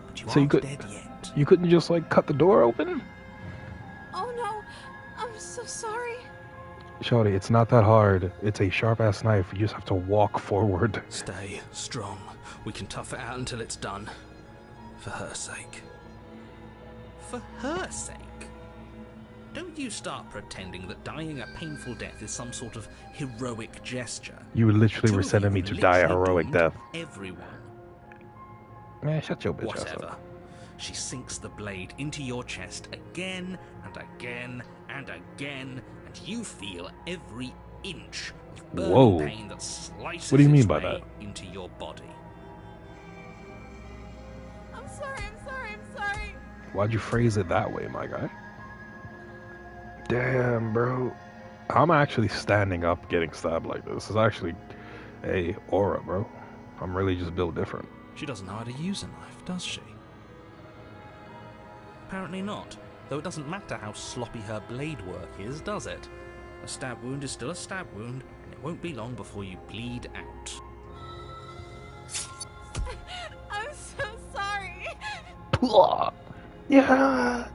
But you aren't dead yet. You couldn't just like cut the door open? Oh no, I'm so sorry. Shorty, it's not that hard. It's a sharp ass knife. You just have to walk forward. Stay strong. We can tough it out until it's done. For her sake. For her sake? Don't you start pretending that dying a painful death is some sort of heroic gesture. You literally were sending me to die a heroic death. Everyone. Man, shut your bitch ass Whatever. up. She sinks the blade into your chest again and again and again, and you feel every inch of burning pain that slices What do you mean its by way that? into your body. I'm sorry. Why'd you phrase it that way, my guy? Damn, bro. I'm actually standing up getting stabbed like this. This is actually a aura, bro. I'm really just built different. She doesn't know how to use a knife, does she? Apparently not, though it doesn't matter how sloppy her blade work is, does it? A stab wound is still a stab wound, and it won't be long before you bleed out. I'm so sorry. Yeah.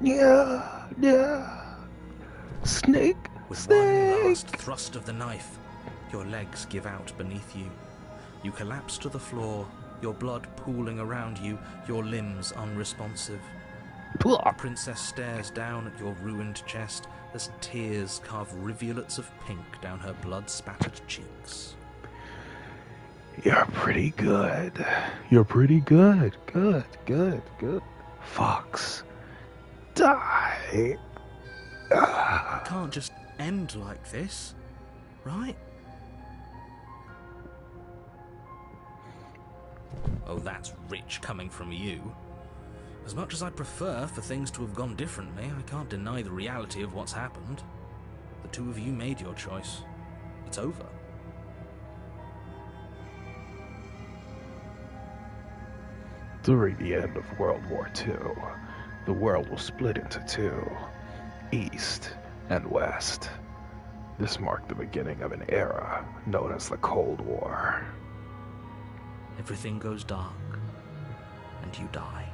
Snake. With one last thrust of the knife, your legs give out beneath you. You collapse to the floor, your blood pooling around you, your limbs unresponsive. The princess stares down at your ruined chest as tears carve rivulets of pink down her blood-spattered cheeks. You're pretty good. You're pretty good. Good. Fox. Die. It can't just end like this, right? Oh, that's rich coming from you. As much as I'd prefer for things to have gone differently, I can't deny the reality of what's happened. The two of you made your choice. It's over. During the end of World War II, the world will split into two, East and West. This marked the beginning of an era known as the Cold War. Everything goes dark, and you die.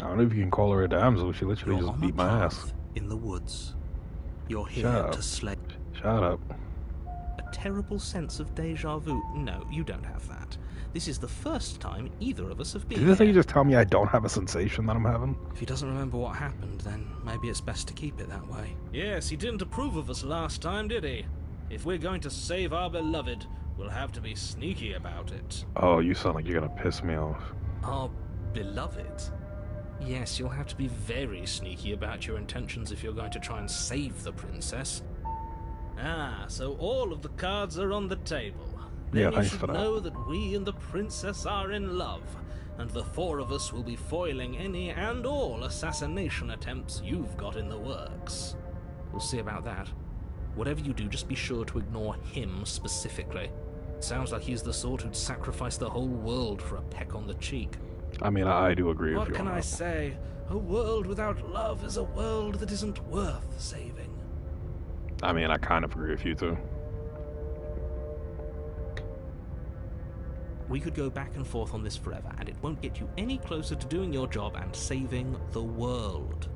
I don't know if you can call her a damsel. She literally You're just on beat a my path ass. in the woods. You're here Shut up. to slay. Shut up. A terrible sense of deja vu. No, you don't have that. This is the first time either of us have been Did you here. just tell me I don't have a sensation that I'm having? If he doesn't remember what happened, then maybe it's best to keep it that way. Yes, he didn't approve of us last time, did he? If we're going to save our beloved, we'll have to be sneaky about it. Oh, you sound like you're gonna piss me off. Our beloved? Yes, you'll have to be very sneaky about your intentions if you're going to try and save the princess. Ah, so all of the cards are on the table. Then Yeah, you thanks should for that. know that we and the princess are in love, and the four of us will be foiling any and all assassination attempts you've got in the works. We'll see about that. Whatever you do, just be sure to ignore him specifically. It sounds like he's the sort who'd sacrifice the whole world for a peck on the cheek. I mean, I do agree with What you can on I that. say? A world without love is a world that isn't worth saving. I mean, I kind of agree with you too. We could go back and forth on this forever, and it won't get you any closer to doing your job and saving the world.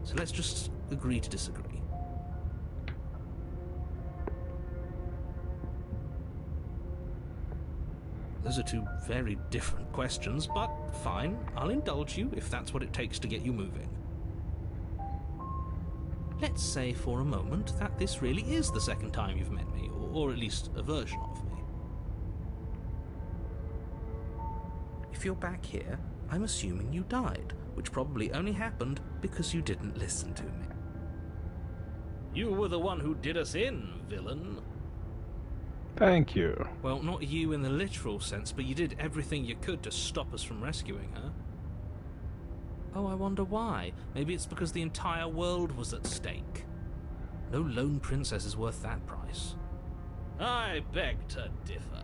So let's just agree to disagree. Those are two very different questions, but fine, I'll indulge you if that's what it takes to get you moving. Let's say for a moment that this really is the second time you've met me, or at least a version of me. If you're back here, I'm assuming you died, which probably only happened because you didn't listen to me. You were the one who did us in, villain. Thank you. Well, not you in the literal sense, but you did everything you could to stop us from rescuing her. Oh, I wonder why. Maybe it's because the entire world was at stake. No lone princess is worth that price. I beg to differ.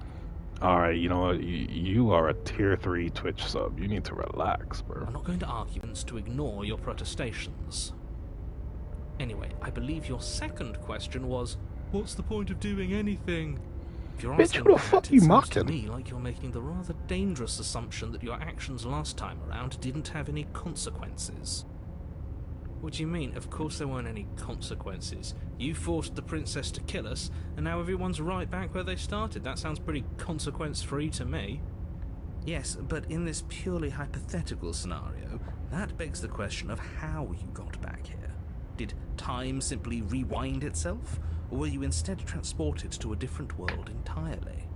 Alright, you know what? You are a tier 3 Twitch sub. You need to relax, bro. I'm not going to arguments to ignore your protestations. Anyway, I believe your second question was, what's the point of doing anything? If you're Bitch, asking who the that, fuck it you sounds to mocking? me like you're making the rather dangerous assumption that your actions last time around didn't have any consequences. What do you mean? Of course there weren't any consequences. You forced the princess to kill us, and now everyone's right back where they started. That sounds pretty consequence-free to me. Yes, but in this purely hypothetical scenario, that begs the question of how you got back here. Did time simply rewind itself, or were you instead transported to a different world entirely?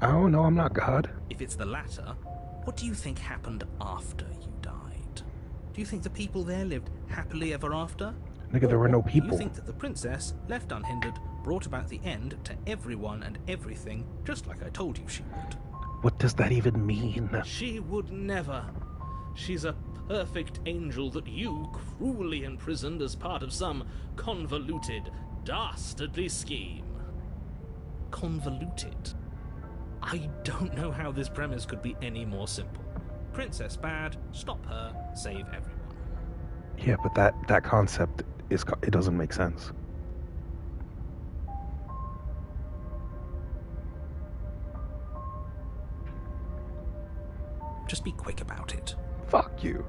Oh, no, I'm not God. If it's the latter, what do you think happened after you died? Do you think the people there lived happily ever after? Nigga, there were no Do people. you think that the princess, left unhindered, brought about the end to everyone and everything, just like I told you she would? What does that even mean? She would never. She's a perfect angel that you cruelly imprisoned as part of some convoluted, dastardly scheme. Convoluted? I don't know how this premise could be any more simple. Princess bad, stop her, save everyone. Yeah, but that concept it doesn't make sense. Just be quick about it. Fuck you.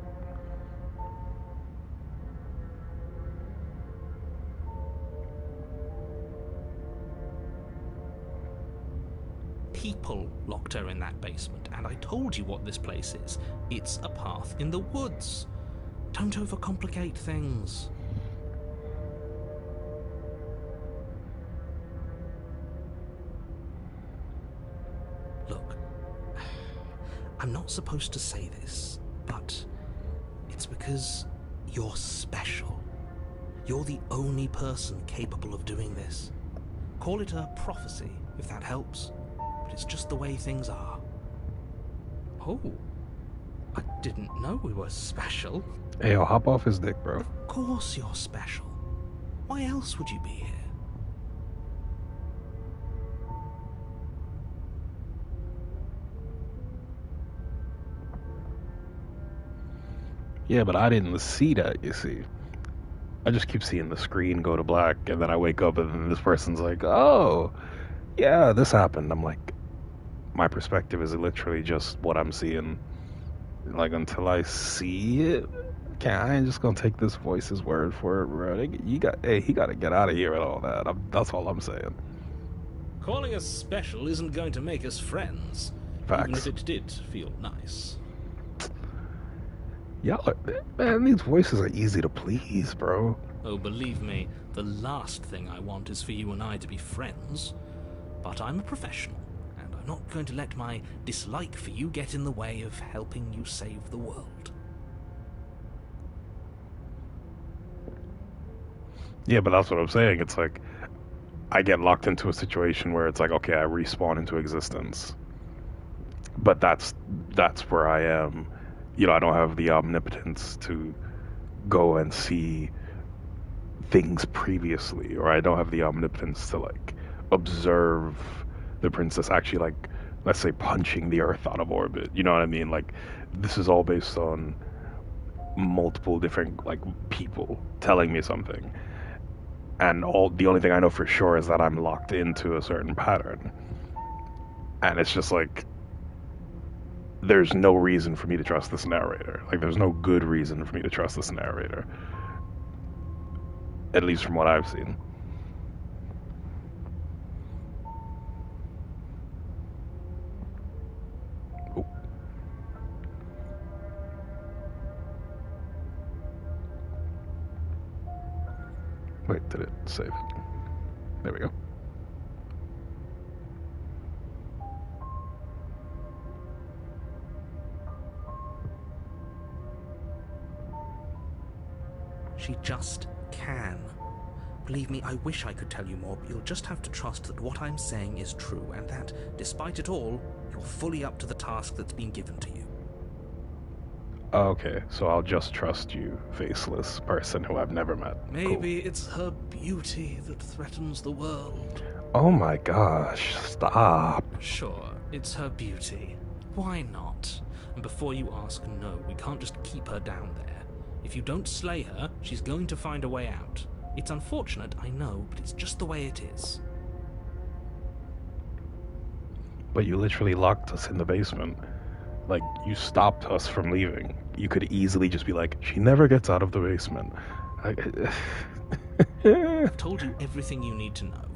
People locked her in that basement, and I told you what this place is. It's a path in the woods. Don't overcomplicate things. Look, I'm not supposed to say this, but it's because you're special. You're the only person capable of doing this. Call it a prophecy, if that helps. But it's just the way things are. Oh, I didn't know we were special. Hey, yo, hop off his dick, bro. Of course you're special. Why else would you be here? Yeah, but I didn't see that, you see. I just keep seeing the screen go to black, and then I wake up and then this person's like, oh, yeah, this happened. I'm like, my perspective is literally just what I'm seeing. Like, until I see it, I ain't just gonna take this voice's word for it, bro. He gotta get out of here and all that. That's all I'm saying. Calling us special isn't going to make us friends. Facts. Even if it did feel nice. Y'all are, man, these voices are easy to please, bro. Oh, believe me, the last thing I want is for you and I to be friends. But I'm a professional, and I'm not going to let my dislike for you get in the way of helping you save the world. Yeah, but that's what I'm saying. It's like, I get locked into a situation where it's like, okay, I respawn into existence. But that's where I am. You know, I don't have the omnipotence to go and see things previously, or I don't have the omnipotence to, like, observe the princess actually, like, let's say, punching the Earth out of orbit. You know what I mean? Like, this is all based on multiple different, like, people telling me something. And the only thing I know for sure is that I'm locked into a certain pattern. And it's just like, there's no reason for me to trust this narrator. Like, there's no good reason for me to trust this narrator. At least from what I've seen. Oh. Wait, did it save it? There we go. She just can. Believe me, I wish I could tell you more, but you'll just have to trust that what I'm saying is true, and that, despite it all, you're fully up to the task that's been given to you. Okay, so I'll just trust you, faceless person who I've never met. Maybe it's her beauty that threatens the world. Oh my gosh, stop. Sure, it's her beauty. Why not? And before you ask, no, we can't just keep her down there. If you don't slay her, she's going to find a way out. It's unfortunate, I know, but it's just the way it is. But you literally locked us in the basement. Like, you stopped us from leaving. You could easily just be like, she never gets out of the basement. I've told you everything you need to know.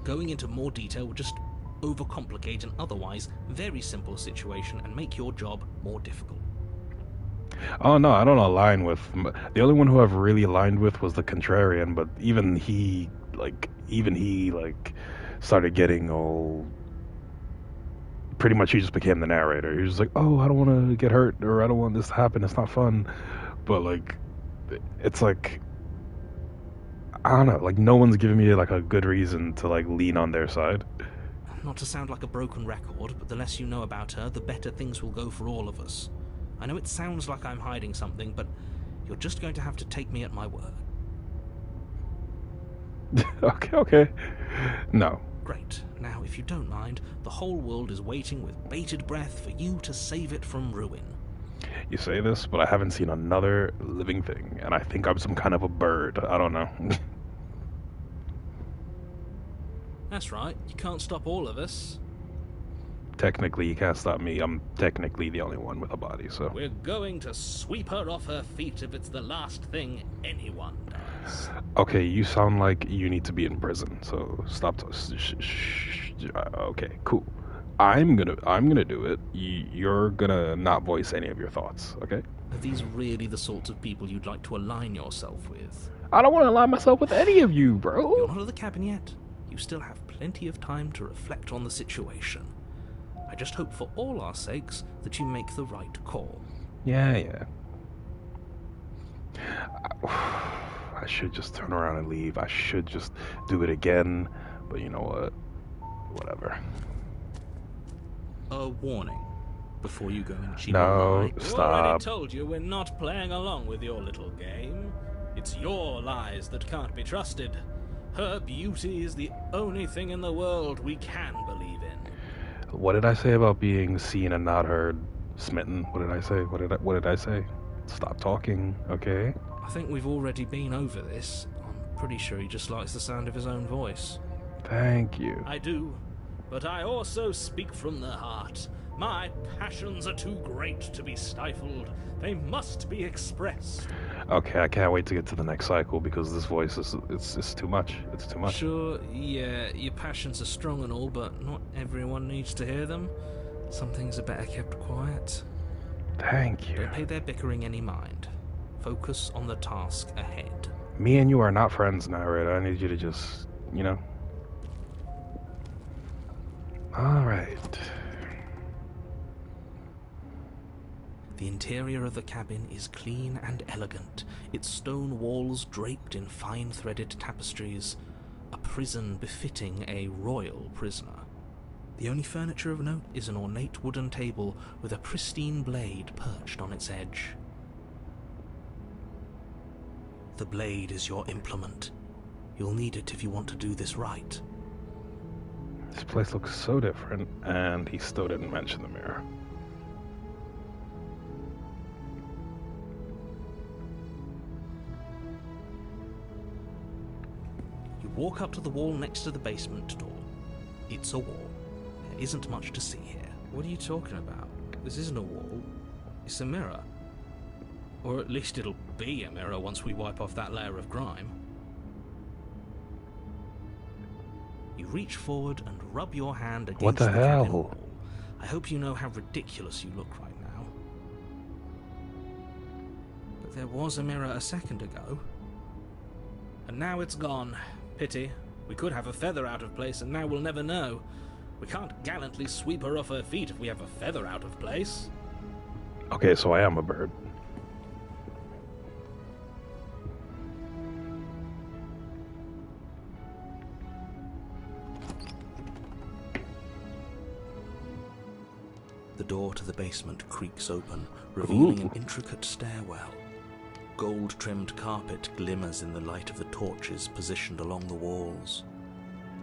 Going into more detail would just overcomplicate an otherwise very simple situation and make your job more difficult. Oh no, I don't align with... The only one who I've really aligned with was the Contrarian, but even he started getting all... Pretty much he just became the narrator. He was just like, oh, I don't want to get hurt, or I don't want this to happen, it's not fun. But, like, it's like... I don't know, like, no one's giving me, like, a good reason to, like, lean on their side. not to sound like a broken record, but the less you know about her, the better things will go for all of us. I know it sounds like I'm hiding something, but you're just going to have to take me at my word. Okay. No. Great. Now, if you don't mind, the whole world is waiting with bated breath for you to save it from ruin. You say this, but I haven't seen another living thing, and I think I'm some kind of a bird. I don't know. That's right, you can't stop all of us. Technically, you can't stop me. I'm technically the only one with a body, so... We're going to sweep her off her feet if it's the last thing anyone does. Okay, you sound like you need to be in prison, so stop. Okay, cool. I'm gonna do it. You're gonna not voice any of your thoughts, okay? Are these really the sorts of people you'd like to align yourself with? I don't want to align myself with any of you, bro. You're not at the cabin yet. You still have plenty of time to reflect on the situation. I just hope for all our sakes that you make the right call. Yeah. I should just turn around and leave. I should just do it again. But you know what? Whatever. A warning before you go and cheat. No, I stop. already told you we're not playing along with your little game. It's your lies that can't be trusted. Her beauty is the only thing in the world we can believe in. What did I say about being seen and not heard? Smitten? What did I say? What did I say? Stop talking, okay? I think we've already been over this. I'm pretty sure he just likes the sound of his own voice. Thank you. I do, but I also speak from the heart. My passions are too great to be stifled. They must be expressed. Okay, I can't wait to get to the next cycle because this voice it's too much. It's too much. Sure, yeah, your passions are strong and all, but not everyone needs to hear them. Some things are better kept quiet. Thank you. Don't pay their bickering any mind. Focus on the task ahead. Me and you are not friends now, right? I need you to just, you know. All right. The interior of the cabin is clean and elegant, its stone walls draped in fine threaded tapestries, a prison befitting a royal prisoner. The only furniture of note is an ornate wooden table with a pristine blade perched on its edge. The blade is your implement. You'll need it if you want to do this right. This place looks so different, and he still didn't mention the mirror. You walk up to the wall next to the basement door. It's a wall. There isn't much to see here. What are you talking about? This isn't a wall. It's a mirror. Or at least it'll be a mirror once we wipe off that layer of grime. You reach forward and rub your hand against What the cabin hell? wall. I hope you know how ridiculous you look right now. But there was a mirror a second ago. And now it's gone. Pity. We could have a feather out of place and now we'll never know. We can't gallantly sweep her off her feet if we have a feather out of place. Okay, so I am a bird. The door to the basement creaks open, revealing an Ooh. intricate stairwell. Gold-trimmed carpet glimmers in the light of the torches positioned along the walls.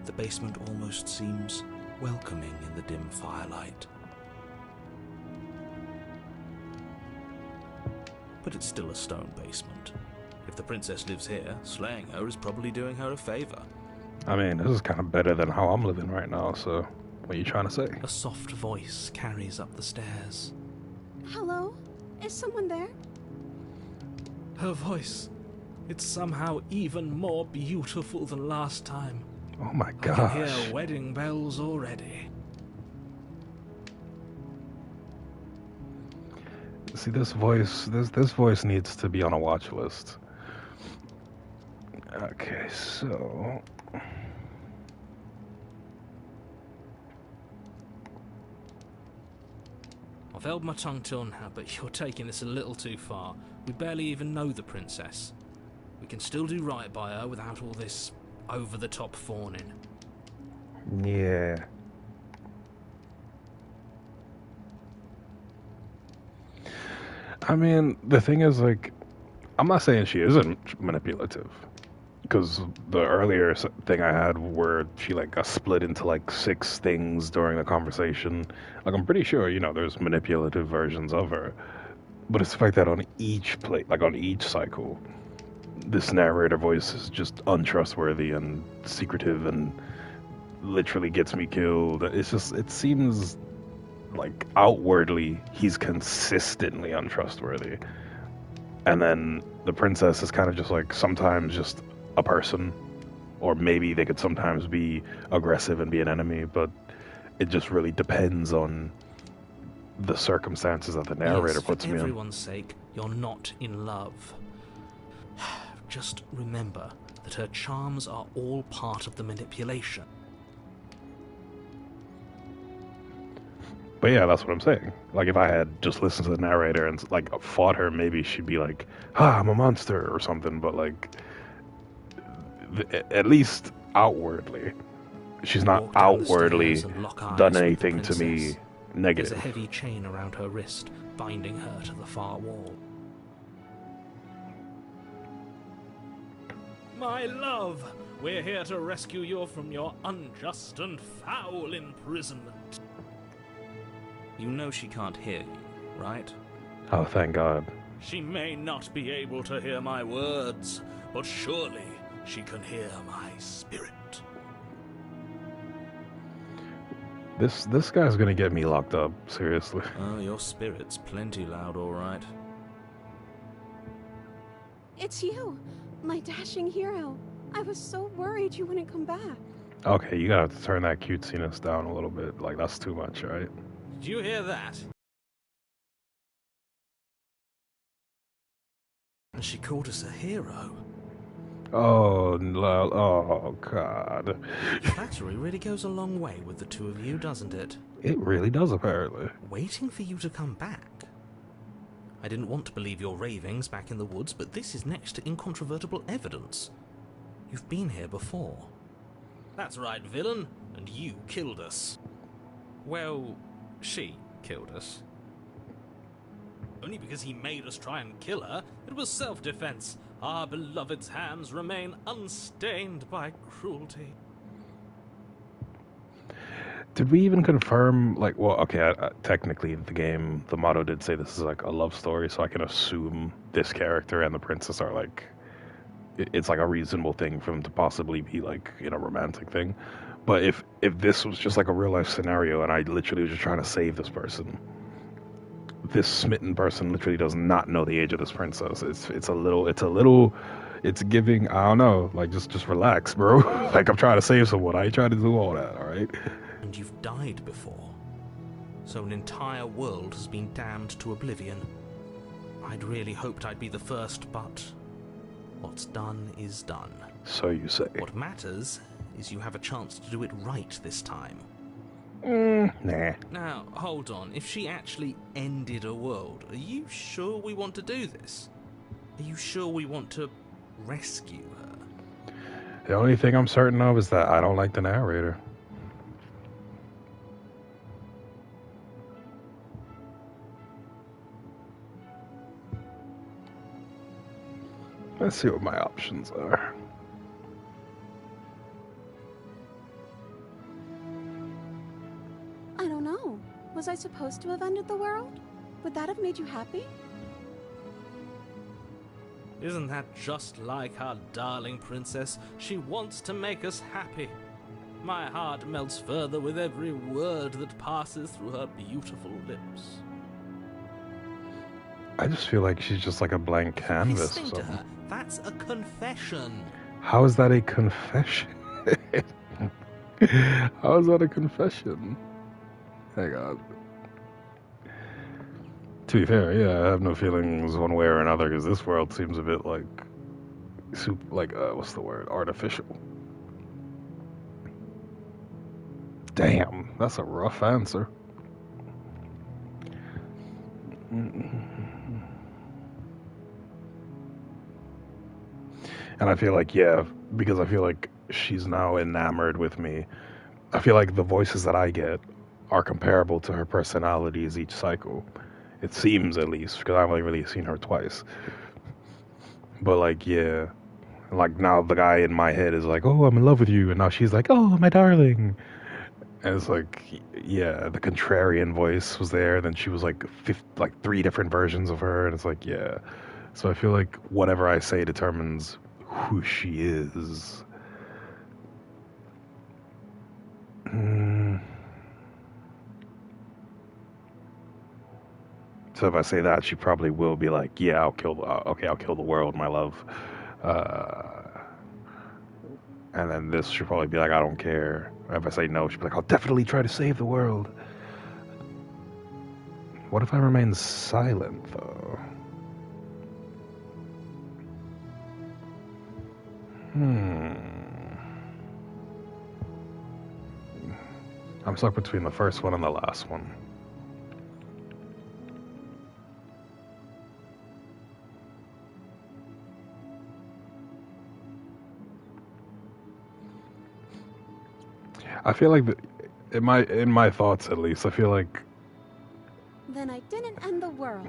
The basement almost seems welcoming in the dim firelight. But it's still a stone basement. If the princess lives here, slaying her is probably doing her a favor. I mean, this is kind of better than how I'm living right now, so what are you trying to say? A soft voice carries up the stairs. Hello? Is someone there? Her voice. It's somehow even more beautiful than last time. Oh my I gosh. can hear wedding bells already. See, this voice needs to be on a watch list. Okay, so I've held my tongue till now, but you're taking this a little too far. We barely even know the princess. We can still do right by her without all this over-the-top fawning. yeah. I mean, the thing is, like, I'm not saying she isn't manipulative. Because the earlier thing I had where she, like, got split into, like, 6 things during the conversation, like, I'm pretty sure, there's manipulative versions of her. But it's the fact that on each on each cycle, this narrator voice is just untrustworthy and secretive and literally gets me killed. It seems like outwardly he's consistently untrustworthy. And then the princess is kind of just like sometimes just a person, or maybe they could sometimes be aggressive and be an enemy, but it just really depends on the circumstances that the narrator puts me in. For everyone's sake, you're not in love. Just remember that her charms are all part of the manipulation. But yeah, that's what I'm saying. Like, if I had just listened to the narrator and, like, fought her, maybe she'd be like, I'm a monster or something. But, like, at least outwardly, she's not outwardly done anything to me negative. There's a heavy chain around her wrist, binding her to the far wall. My love, we're here to rescue you from your unjust and foul imprisonment. You know she can't hear you, right? Oh, thank God. She may not be able to hear my words, but surely she can hear my spirit. This guy's gonna get me locked up, seriously. Oh, your spirit's plenty loud, all right. It's you, my dashing hero. I was so worried you wouldn't come back. Okay, you gotta have to turn that cutesiness down a little bit. Like, that's too much, right? Did you hear that? And she called us a hero. Oh, no. Oh, God. Flattery really goes a long way with the two of you, doesn't it? It really does, apparently. Waiting for you to come back. I didn't want to believe your ravings back in the woods, but this is next to incontrovertible evidence. You've been here before. That's right, villain, and you killed us. Well, she killed us. Only because he made us try and kill her. It was self-defense. Our beloved's hands remain unstained by cruelty. Did we even confirm, like, well, okay, technically the game, the motto did say this is like a love story, so I can assume this character and the princess are like, it's like a reasonable thing for them to possibly be like in a romantic thing. But if this was just like a real life scenario and I literally was just trying to save this person, this smitten person literally does not know the age of this princess. It's giving, I don't know, like just relax, bro. Like, I'm trying to save someone. I ain't trying to do all that, all right? And you've died before. So an entire world has been damned to oblivion. I'd really hoped I'd be the first, but what's done is done. So you say. What matters is you have a chance to do it right this time. Nah. Now, hold on. If she actually ended a world, are you sure we want to do this? Are you sure we want to rescue her? The only thing I'm certain of is that I don't like the narrator. Let's see what my options are. I don't know. Was I supposed to have ended the world? Would that have made you happy? Isn't that just like our darling princess? She wants to make us happy. My heart melts further with every word that passes through her beautiful lips. I just feel like she's just like a blank canvas or Listening to something. her, that's a confession. How is that a confession? How is that a confession? Hang on. To be fair, yeah, I have no feelings one way or another because this world seems a bit like, what's the word? Artificial. Damn, that's a rough answer. And I feel like, yeah, because I feel like she's now enamored with me, I feel like the voices that I get are comparable to her personalities each cycle. It seems, at least, because I've only really seen her twice. But, like, yeah. Like, now the guy in my head is like, oh, I'm in love with you. And now she's like, oh, my darling. And it's like, yeah, the contrarian voice was there. Then she was like, 3 different versions of her. And it's like, yeah. So I feel like whatever I say determines who she is. So if I say that, she probably will be like, yeah, I'll kill the world, my love. And then this, she'll probably be like, I don't care. If I say no, she'll be like, I'll definitely try to save the world. What if I remain silent, though? I'm stuck between the first one and the last one. I feel like, in my thoughts at least, I feel like... Then I didn't end the world.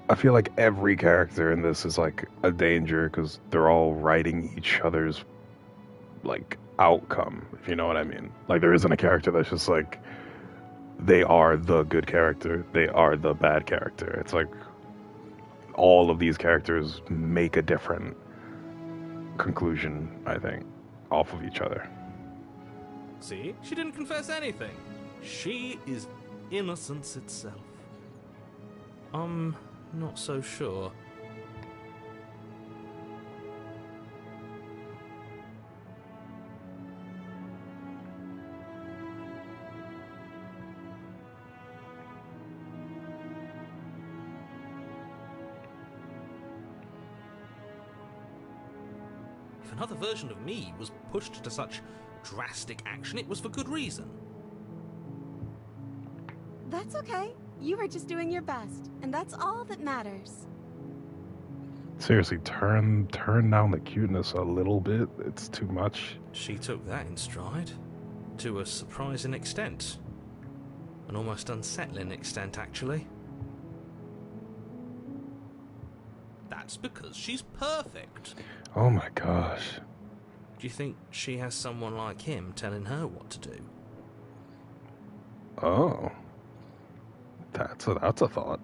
I feel like every character in this is like a danger because they're all writing each other's like outcome, if you know what I mean. Like there isn't a character that's just like they are the good character, they are the bad character. It's like all of these characters make a different conclusion, I think, off of each other. See? She didn't confess anything. She is innocence itself. Not so sure. If another version of me was pushed to such drastic action, it was for good reason. That's okay. You were just doing your best, and that's all that matters. Seriously, turn down the cuteness a little bit. It's too much. She took that in stride. To a surprising extent. An almost unsettling extent, actually. That's because she's perfect. Oh my gosh. Do you think she has someone like him telling her what to do? Oh. That's a thought.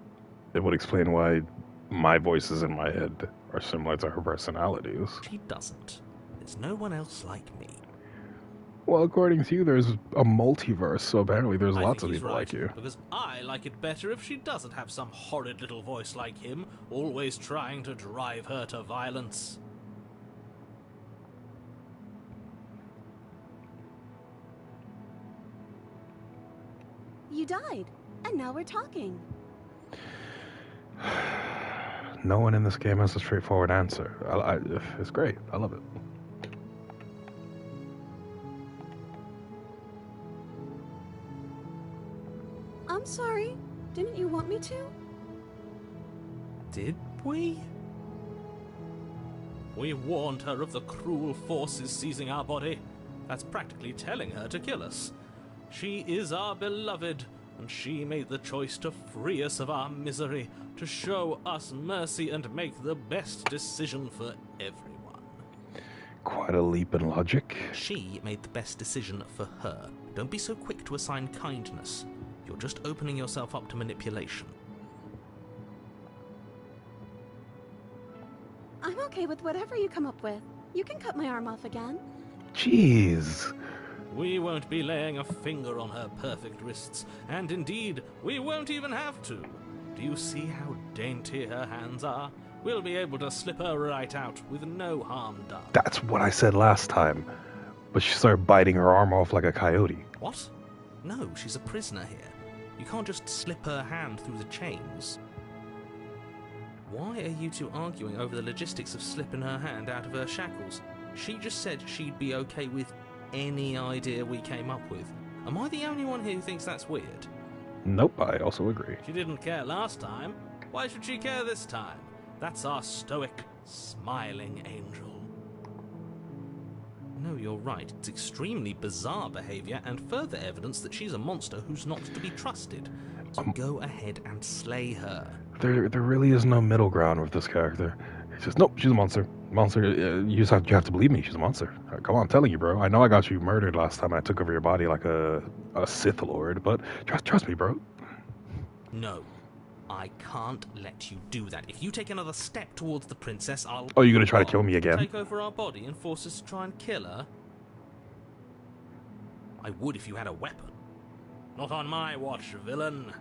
It would explain why my voices in my head are similar to her personalities. She doesn't. There's no one else like me. Well, according to you, there's a multiverse, so apparently there's lots of people like you. Because I like it better if she doesn't have some horrid little voice like him, always trying to drive her to violence. You died, and now we're talking. No one in this game has a straightforward answer. It's great. I love it. I'm sorry. Didn't you want me to? Did we? We warned her of the cruel forces seizing our body. That's practically telling her to kill us. She is our beloved, and she made the choice to free us of our misery, to show us mercy and make the best decision for everyone. Quite a leap in logic. She made the best decision for her. Don't be so quick to assign kindness. You're just opening yourself up to manipulation. I'm okay with whatever you come up with. You can cut my arm off again. Jeez. We won't be laying a finger on her perfect wrists, and indeed, we won't even have to. Do you see how dainty her hands are? We'll be able to slip her right out with no harm done. That's what I said last time. But she started biting her arm off like a coyote. What? No, she's a prisoner here. You can't just slip her hand through the chains. Why are you two arguing over the logistics of slipping her hand out of her shackles? She just said she'd be okay with any idea we came up with. Am I the only one here who thinks that's weird? Nope, I also agree. She didn't care last time. Why should she care this time? That's our stoic, smiling angel. No, you're right. It's extremely bizarre behavior and further evidence that she's a monster who's not to be trusted. So go ahead and slay her. There really is no middle ground with this character. It's just, nope, she's a monster. Monster, you have to believe me, she's a monster. Come on, I'm telling you, bro. I know I got you murdered last time I took over your body like a Sith Lord, but trust me, bro. No, I can't let you do that. If you take another step towards the princess, I'll... Oh, you're gonna try to kill me again? Take over our body and force us to try and kill her? I would if you had a weapon. Not on my watch, villain.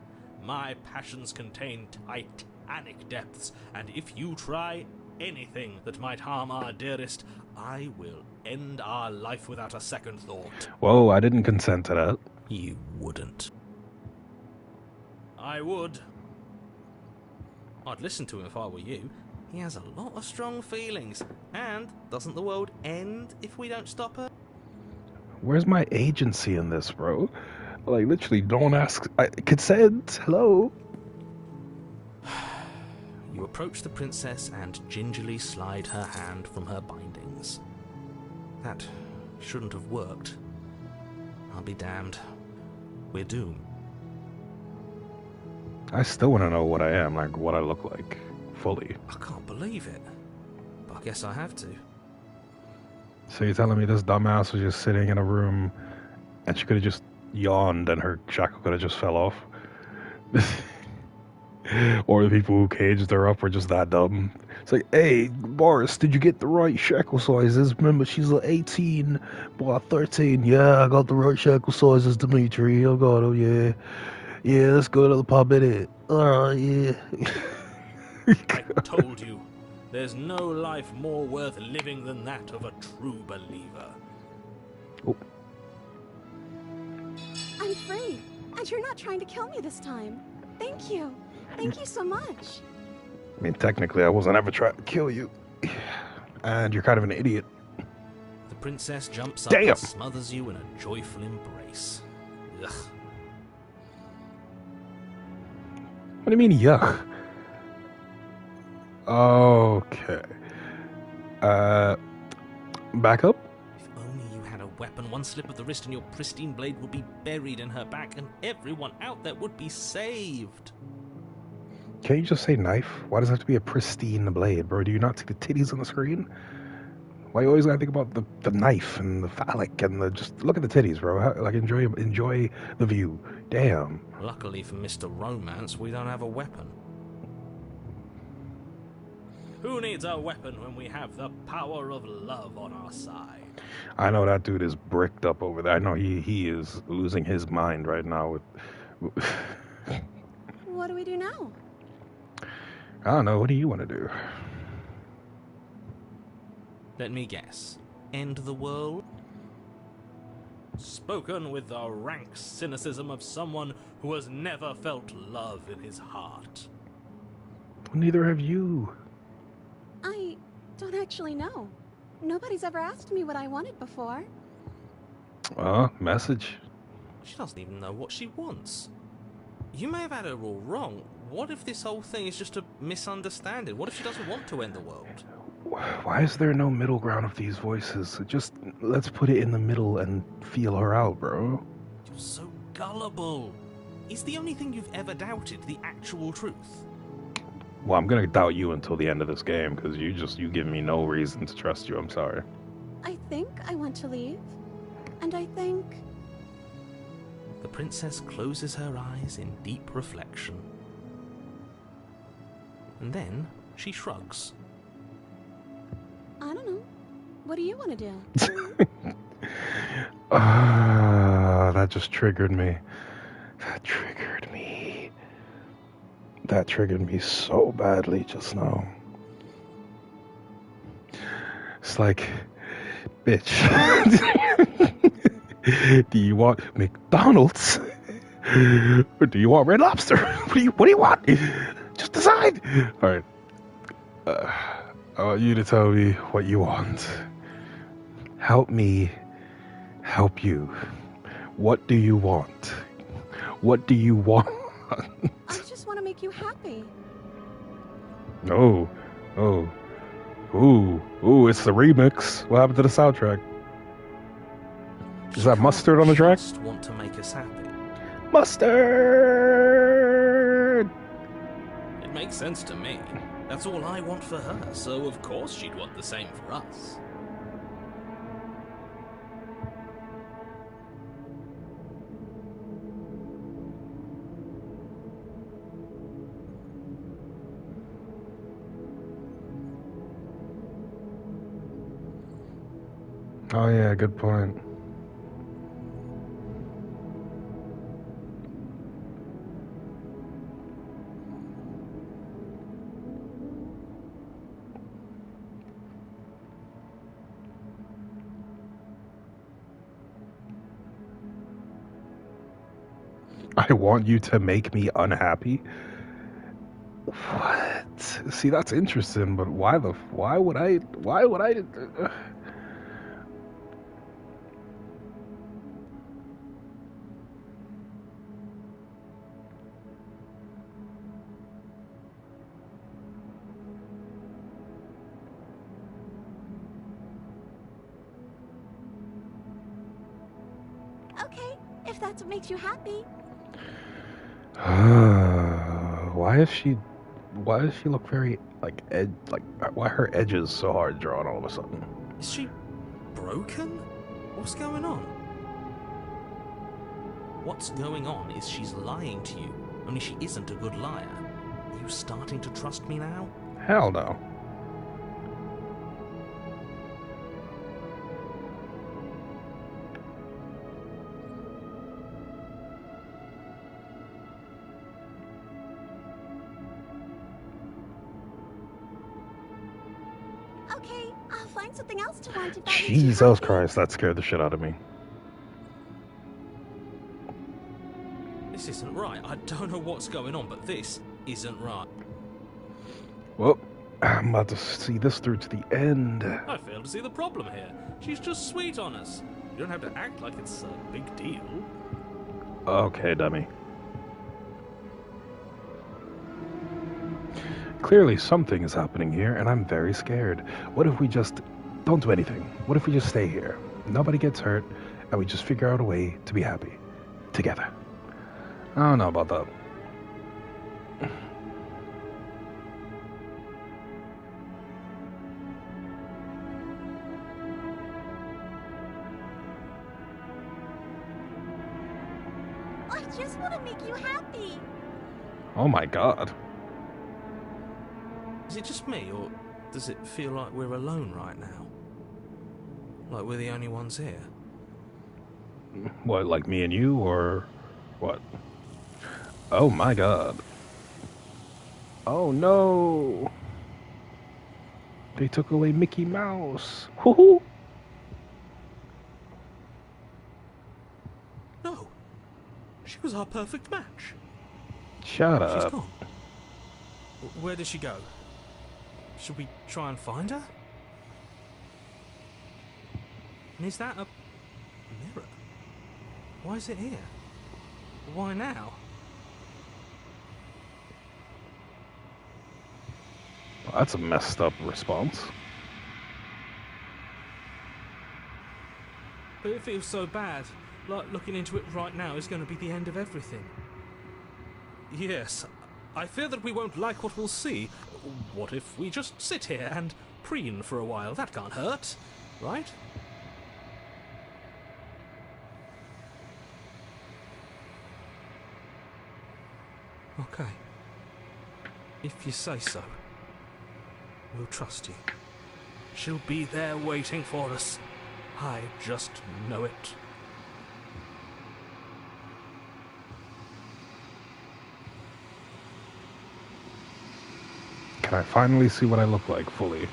My passions contain titanic depths, and if you try anything that might harm our dearest, I will end our life without a second thought. Whoa, I didn't consent to that. You wouldn't. I would. I'd listen to him if I were you. He has a lot of strong feelings. And doesn't the world end if we don't stop her? Where's my agency in this, bro? Like, literally, don't ask. Consent? Hello? You approach the princess and gingerly slide her hand from her bindings. That shouldn't have worked. I'll be damned. We're doomed. I still want to know what I am, like what I look like, fully. I can't believe it. But I guess I have to. So you're telling me this dumbass was just sitting in a room and she could have just yawned and her shackle could have just fell off? Or the people who caged her up were just that dumb. It's like, hey, Boris, did you get the right shackle sizes? Remember, she's like 18, but 13. Yeah, I got the right shackle sizes, Dimitri. I got them, yeah. Yeah, let's go to the pub, innit? Yeah. I told you, there's no life more worth living than that of a true believer. Oh. I'm free, and you're not trying to kill me this time. Thank you. Thank you so much. I mean, technically, I wasn't ever trying to kill you. And you're kind of an idiot. The princess jumps up and smothers you in a joyful embrace. Ugh. What do you mean, yuck? Okay. Back up? If only you had a weapon, one slip of the wrist and your pristine blade would be buried in her back and everyone out there would be saved. Can't you just say knife? Why does it have to be a pristine blade, bro? Do you not see the titties on the screen? Why you always gotta think about the knife and the phallic and the... Just look at the titties, bro. Like, enjoy the view. Damn. Luckily for Mr. Romance, we don't have a weapon. Who needs a weapon when we have the power of love on our side? I know that dude is bricked up over there. I know he is losing his mind right now with... What do we do now? I don't know. What do you want to do? Let me guess. End the world? Spoken with the rank cynicism of someone who has never felt love in his heart. Well, neither have you. I don't actually know. Nobody's ever asked me what I wanted before. Message. She doesn't even know what she wants. You may have had her all wrong. What if this whole thing is just a misunderstanding? What if she doesn't want to end the world? Why is there no middle ground of these voices? Just, let's put it in the middle and feel her out, bro. You're so gullible. Is the only thing you've ever doubted the actual truth? Well, I'm gonna doubt you until the end of this game, because you give me no reason to trust you, I'm sorry. I think I want to leave. And I think... The princess closes her eyes in deep reflection. And then she shrugs. I don't know. What do you want to do? That just triggered me. That triggered me so badly just now. It's like, bitch. Do you want McDonald's? Or do you want Red Lobster? What do you want? Just decide. Alright. I want you to tell me what you want. Help me help you. What do you want? What do you want? I just want to make you happy. Ooh, it's the remix. What happened to the soundtrack? Is that mustard on the track? Just want to make us happy. Mustard! It makes sense to me. That's all I want for her, so of course she'd want the same for us. Oh yeah, good point. I want you to make me unhappy? What? See, that's interesting, but why would I Okay, if that's what makes you happy. why does she look very why are her edges so hard drawn all of a sudden? Is she broken? What's going on? What's going on is she's lying to you, only she isn't a good liar. Are you starting to trust me now? Hell no. Okay, I'll find something else to want if that makes you Jesus happy. Christ, that scared the shit out of me. This isn't right. I don't know what's going on, but this isn't right. Well, I'm about to see this through to the end. I fail to see the problem here. She's just sweet on us. You don't have to act like it's a big deal. Okay, dummy. Clearly something is happening here, and I'm very scared. What if we just don't do anything? What if we just stay here? Nobody gets hurt, and we just figure out a way to be happy. Together. I don't know about that. I just want to make you happy. Oh my god. Is it just me, or does it feel like we're alone right now? Like we're the only ones here? What, like me and you, or what? Oh my god. Oh no. They took away Mickey Mouse. Hoo-hoo. No. She was our perfect match. Shut She's up. gone. Where did she go? Should we try and find her? And is that a mirror? Why is it here? Why now? Well, that's a messed up response. But it feels so bad. Like looking into it right now is going to be the end of everything. Yes, I fear that we won't like what we'll see. What if we just sit here and preen for a while? That can't hurt, right? Okay. If you say so, we'll trust you. She'll be there waiting for us. I just know it. Can I finally see what I look like fully?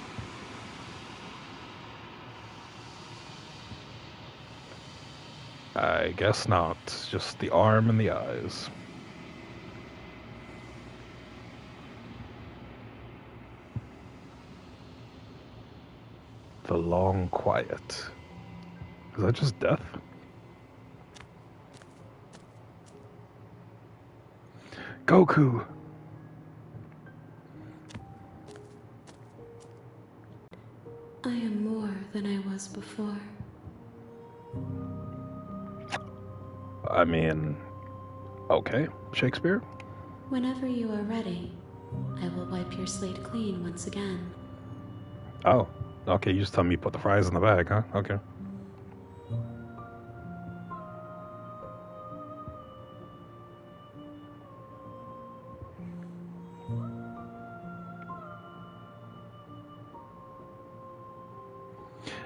I guess not. Just the arm and the eyes. The long quiet. Is that just death? Goku! I am more than I was before. I mean, okay, Shakespeare? Whenever you are ready, I will wipe your slate clean once again. Oh, okay, you just tell me put the fries in the bag, huh? Okay.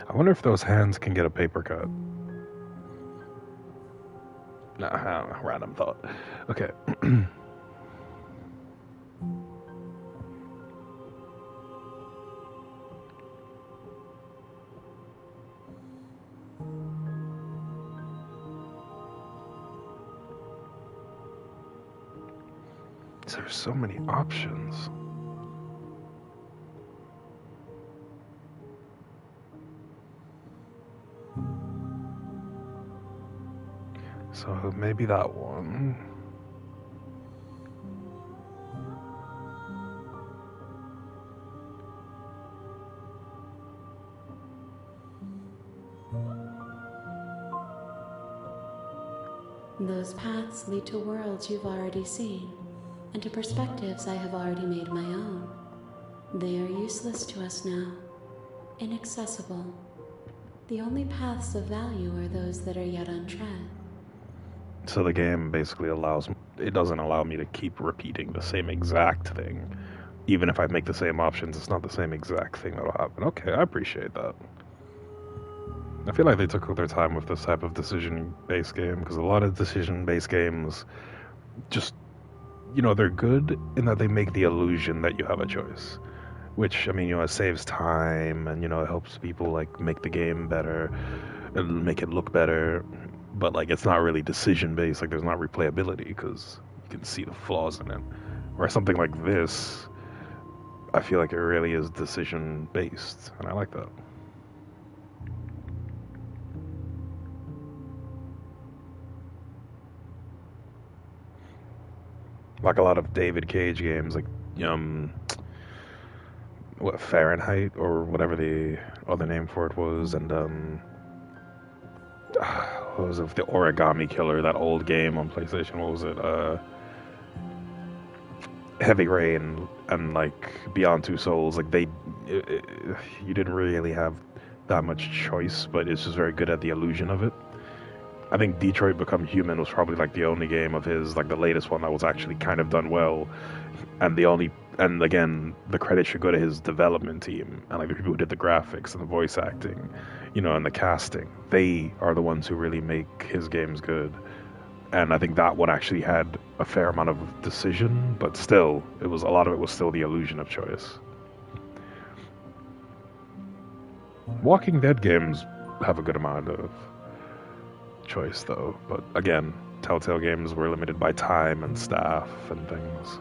I wonder if those hands can get a paper cut. Nah, random thought. Okay. There's so many options. So maybe that one. Those paths lead to worlds you've already seen, and to perspectives I have already made my own. They are useless to us now, inaccessible. The only paths of value are those that are yet untread. So the game basically it doesn't allow me to keep repeating the same exact thing. Even if I make the same options, it's not the same exact thing that'll happen. Okay, I appreciate that. I feel like they took their time with this type of decision-based game, because a lot of decision-based games just, they're good in that they make the illusion that you have a choice. Which, I mean, it saves time and, it helps people, make the game better and make it look better. But, it's not really decision-based. There's not replayability because you can see the flaws in it. Whereas something like this, I feel like it really is decision-based, and I like that. Like a lot of David Cage games, what, Fahrenheit or whatever the other name for it was, and what was it, the Origami Killer, that old game on PlayStation? What was it? Heavy Rain and Beyond Two Souls. You didn't really have that much choice, but it's just very good at the illusion of it. I think Detroit Become Human was probably the only game of his, the latest one, that was actually kind of done well, and again, the credit should go to his development team and the people who did the graphics and the voice acting, and the casting. They are the ones who really make his games good. And I think that one actually had a fair amount of decision, but still, a lot of it was still the illusion of choice. Walking Dead games have a good amount of choice, though. But again, Telltale games were limited by time and staff and things.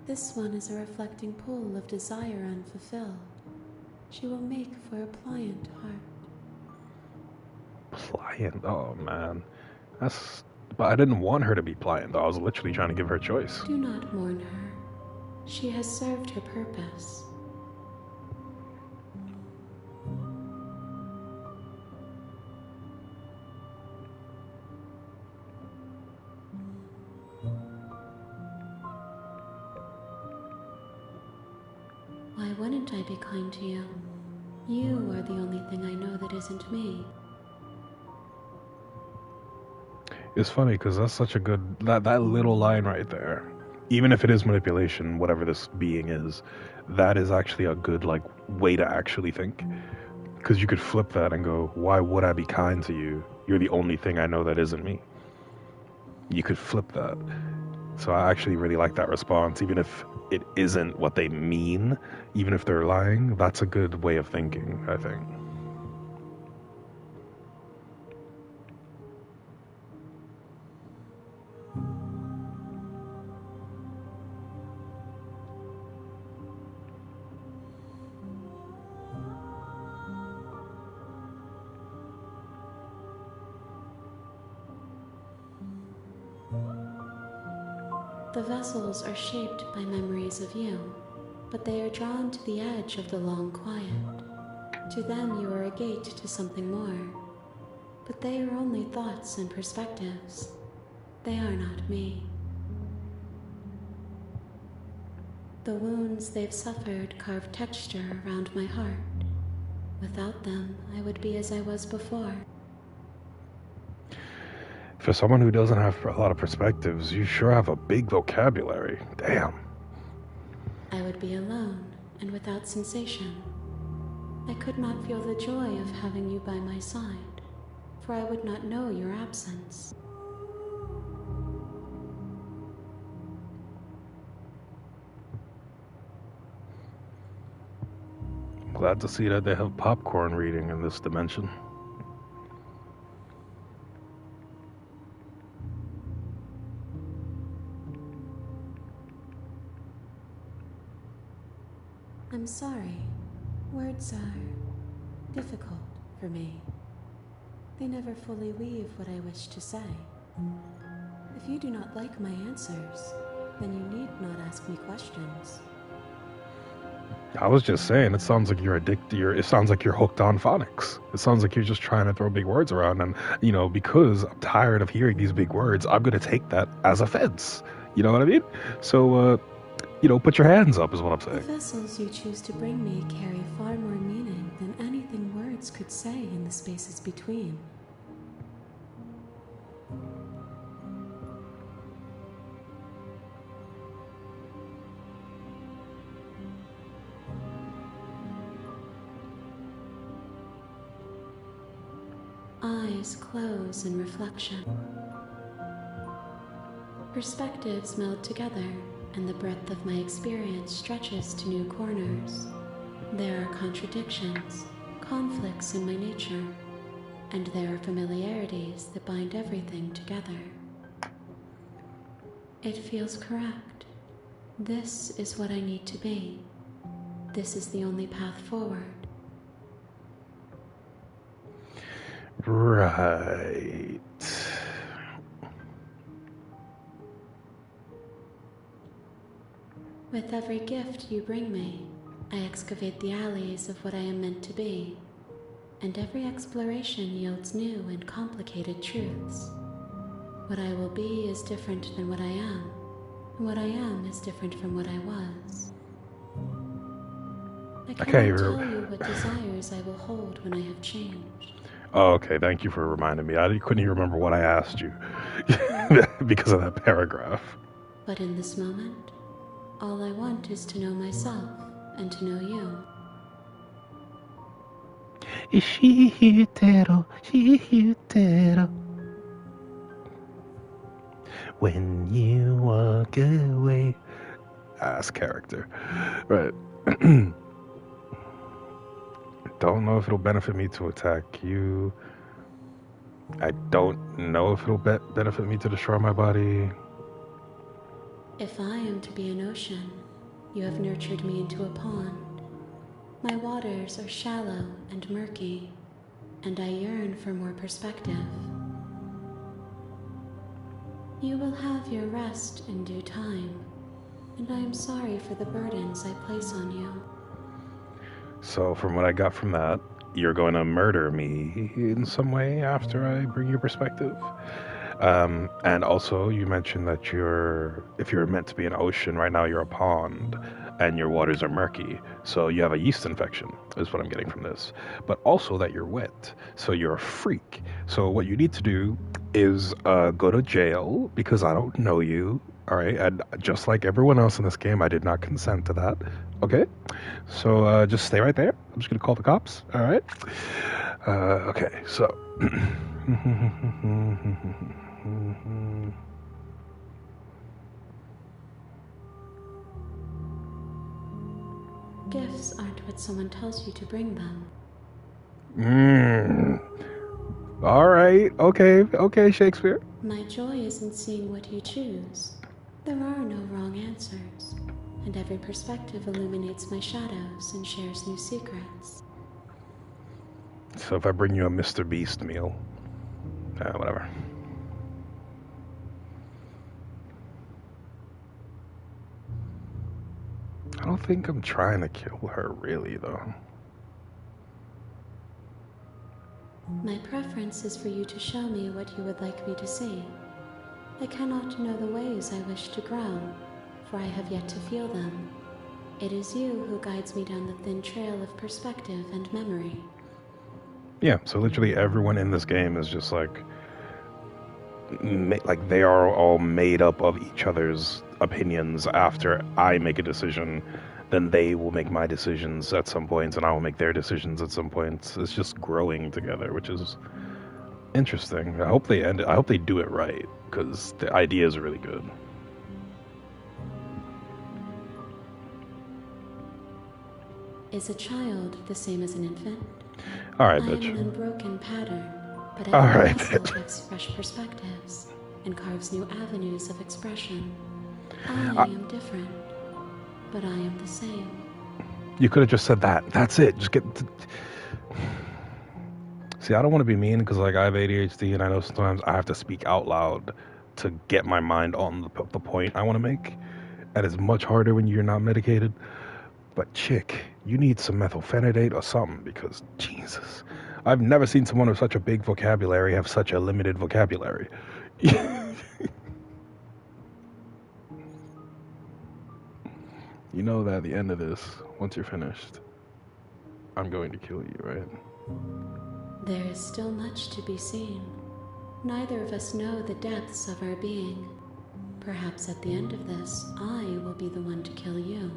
This one is a reflecting pool of desire unfulfilled. She will make for a pliant heart. Pliant? Oh, man. But I didn't want her to be pliant, though. I was literally trying to give her a choice. Do not mourn her. She has served her purpose. Why wouldn't I be kind to you? You are the only thing I know that isn't me. It's funny because that's such a good, that little line right there, even if it is manipulation, whatever this being is, that is actually a good way to actually think, because you could flip that and go, why would I be kind to you? You're the only thing I know that isn't me. You could flip that. So I actually really like that response, even if it isn't what they mean, even if they're lying. That's a good way of thinking, I think. The vessels are shaped by memories of you, but they are drawn to the edge of the long quiet. To them you are a gate to something more, but they are only thoughts and perspectives. They are not me. The wounds they've suffered carve texture around my heart. Without them, I would be as I was before. For someone who doesn't have a lot of perspectives, you sure have a big vocabulary. Damn. I would be alone and without sensation. I could not feel the joy of having you by my side, for I would not know your absence. Glad to see that they have popcorn reading in this dimension. I'm sorry. Words are difficult for me. They never fully weave what I wish to say. If you do not like my answers, then you need not ask me questions. I was just saying, it sounds like you're addicted. It sounds like you're hooked on phonics. It sounds like you're just trying to throw big words around. And, because I'm tired of hearing these big words, I'm going to take that as offense. You know what I mean? So, put your hands up is what I'm saying. The vessels you choose to bring me carry far more meaning than anything words could say in the spaces between. Eyes close in reflection. Perspectives meld together, and the breadth of my experience stretches to new corners. There are contradictions, conflicts in my nature, and there are familiarities that bind everything together. It feels correct. This is what I need to be. This is the only path forward. Right. With every gift you bring me, I excavate the alleys of what I am meant to be, and every exploration yields new and complicated truths. What I will be is different than what I am, and what I am is different from what I was. I cannot tell you what desires I will hold when I have changed. Oh, okay. Thank you for reminding me. I couldn't even remember what I asked you because of that paragraph. But in this moment, all I want is to know myself and to know you. When you walk away. Ass character. Right. Don't know if it'll benefit me to attack you. I don't know if it'll benefit me to destroy my body. If I am to be an ocean, you have nurtured me into a pond. My waters are shallow and murky, and I yearn for more perspective. You will have your rest in due time, and I am sorry for the burdens I place on you. So from what I got from that, you're going to murder me in some way after I bring your perspective. And also you mentioned that if you're meant to be an ocean, right now you're a pond and your waters are murky. So you have a yeast infection is what I'm getting from this. But also that you're wet. So you're a freak. So what you need to do is go to jail because I don't know you. All right. And just like everyone else in this game, I did not consent to that. Okay. So just stay right there. I'm just going to call the cops. All right. Okay. So. Gifts aren't what someone tells you to bring them. All right. Okay, Shakespeare. My joy is in seeing what you choose. There are no wrong answers, and every perspective illuminates my shadows and shares new secrets. So if I bring you a Mr. Beast meal, whatever. I don't think I'm trying to kill her, really, though. My preference is for you to show me what you would like me to see. I cannot know the ways I wish to grow, for I have yet to feel them. It is you who guides me down the thin trail of perspective and memory. Yeah, so literally everyone in this game is just like they are all made up of each other's opinions. After I make a decision, then they will make my decisions at some points, and I will make their decisions at some points. It's just growing together, which is interesting. I hope they do it right, because the idea is really good. Is a child the same as an infant? All right, I bitch. am an unbroken pattern, but All every right, vessel bitch. gives fresh perspectives and carves new avenues of expression. I am different, but I am the same. You could have just said that. That's it. Just get. See, I don't want to be mean because, like, I have ADHD, and I know sometimes I have to speak out loud to get my mind on the point I want to make, and it's much harder when you're not medicated. But chick, you need some methylphenidate or something, because Jesus, I've never seen someone with such a big vocabulary have such a limited vocabulary. You know that at the end of this, once you're finished, I'm going to kill you, right? There is still much to be seen. Neither of us know the depths of our being. Perhaps at the end of this, I will be the one to kill you.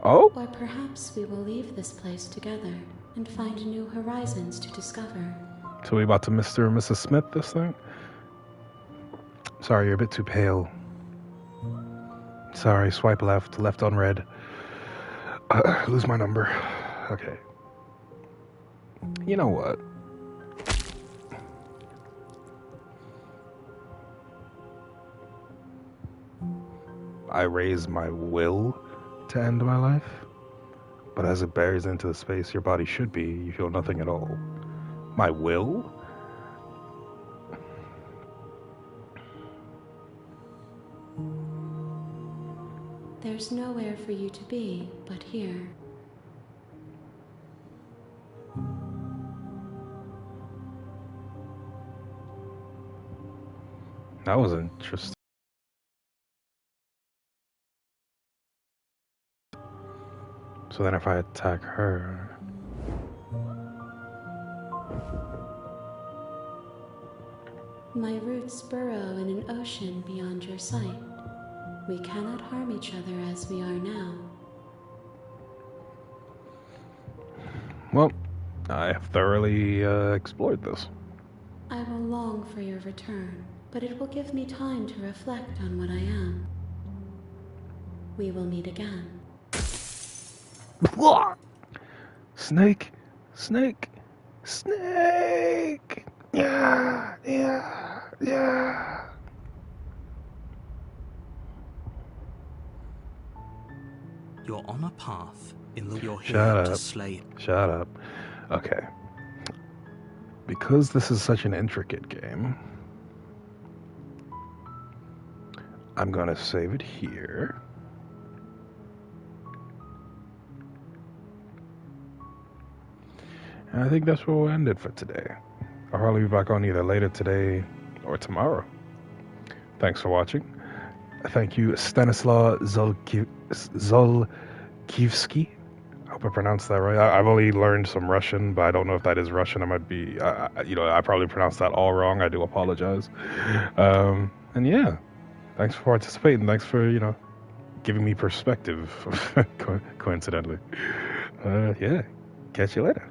Oh? Or perhaps we will leave this place together and find new horizons to discover. So we about to Mr. and Mrs. Smith this thing? Sorry, you're a bit too pale. Sorry, swipe left on red. Lose my number. Okay. You know what? I raise my will to end my life, but as it buries into the space your body should be, you feel nothing at all. My will? There's nowhere for you to be but here. That was interesting. So then if I attack her... My roots burrow in an ocean beyond your sight. We cannot harm each other as we are now. Well, I have thoroughly explored this. I will long for your return, but it will give me time to reflect on what I am. We will meet again. Snake! Snake! Snake! Yeah! You're on a path in the you're here Shut to up. slay. Shut up. Okay. Because this is such an intricate game, I'm gonna save it here. And I think that's where we'll end it for today. I'll probably be back on either later today or tomorrow. Thanks for watching. Thank you, Stanislaw Zolkiewski. I hope I pronounced that right. I've only learned some Russian, but I don't know if that is Russian. I might be, I probably pronounced that all wrong. I do apologize. And yeah, thanks for participating. Thanks for, giving me perspective, coincidentally. Yeah, catch you later.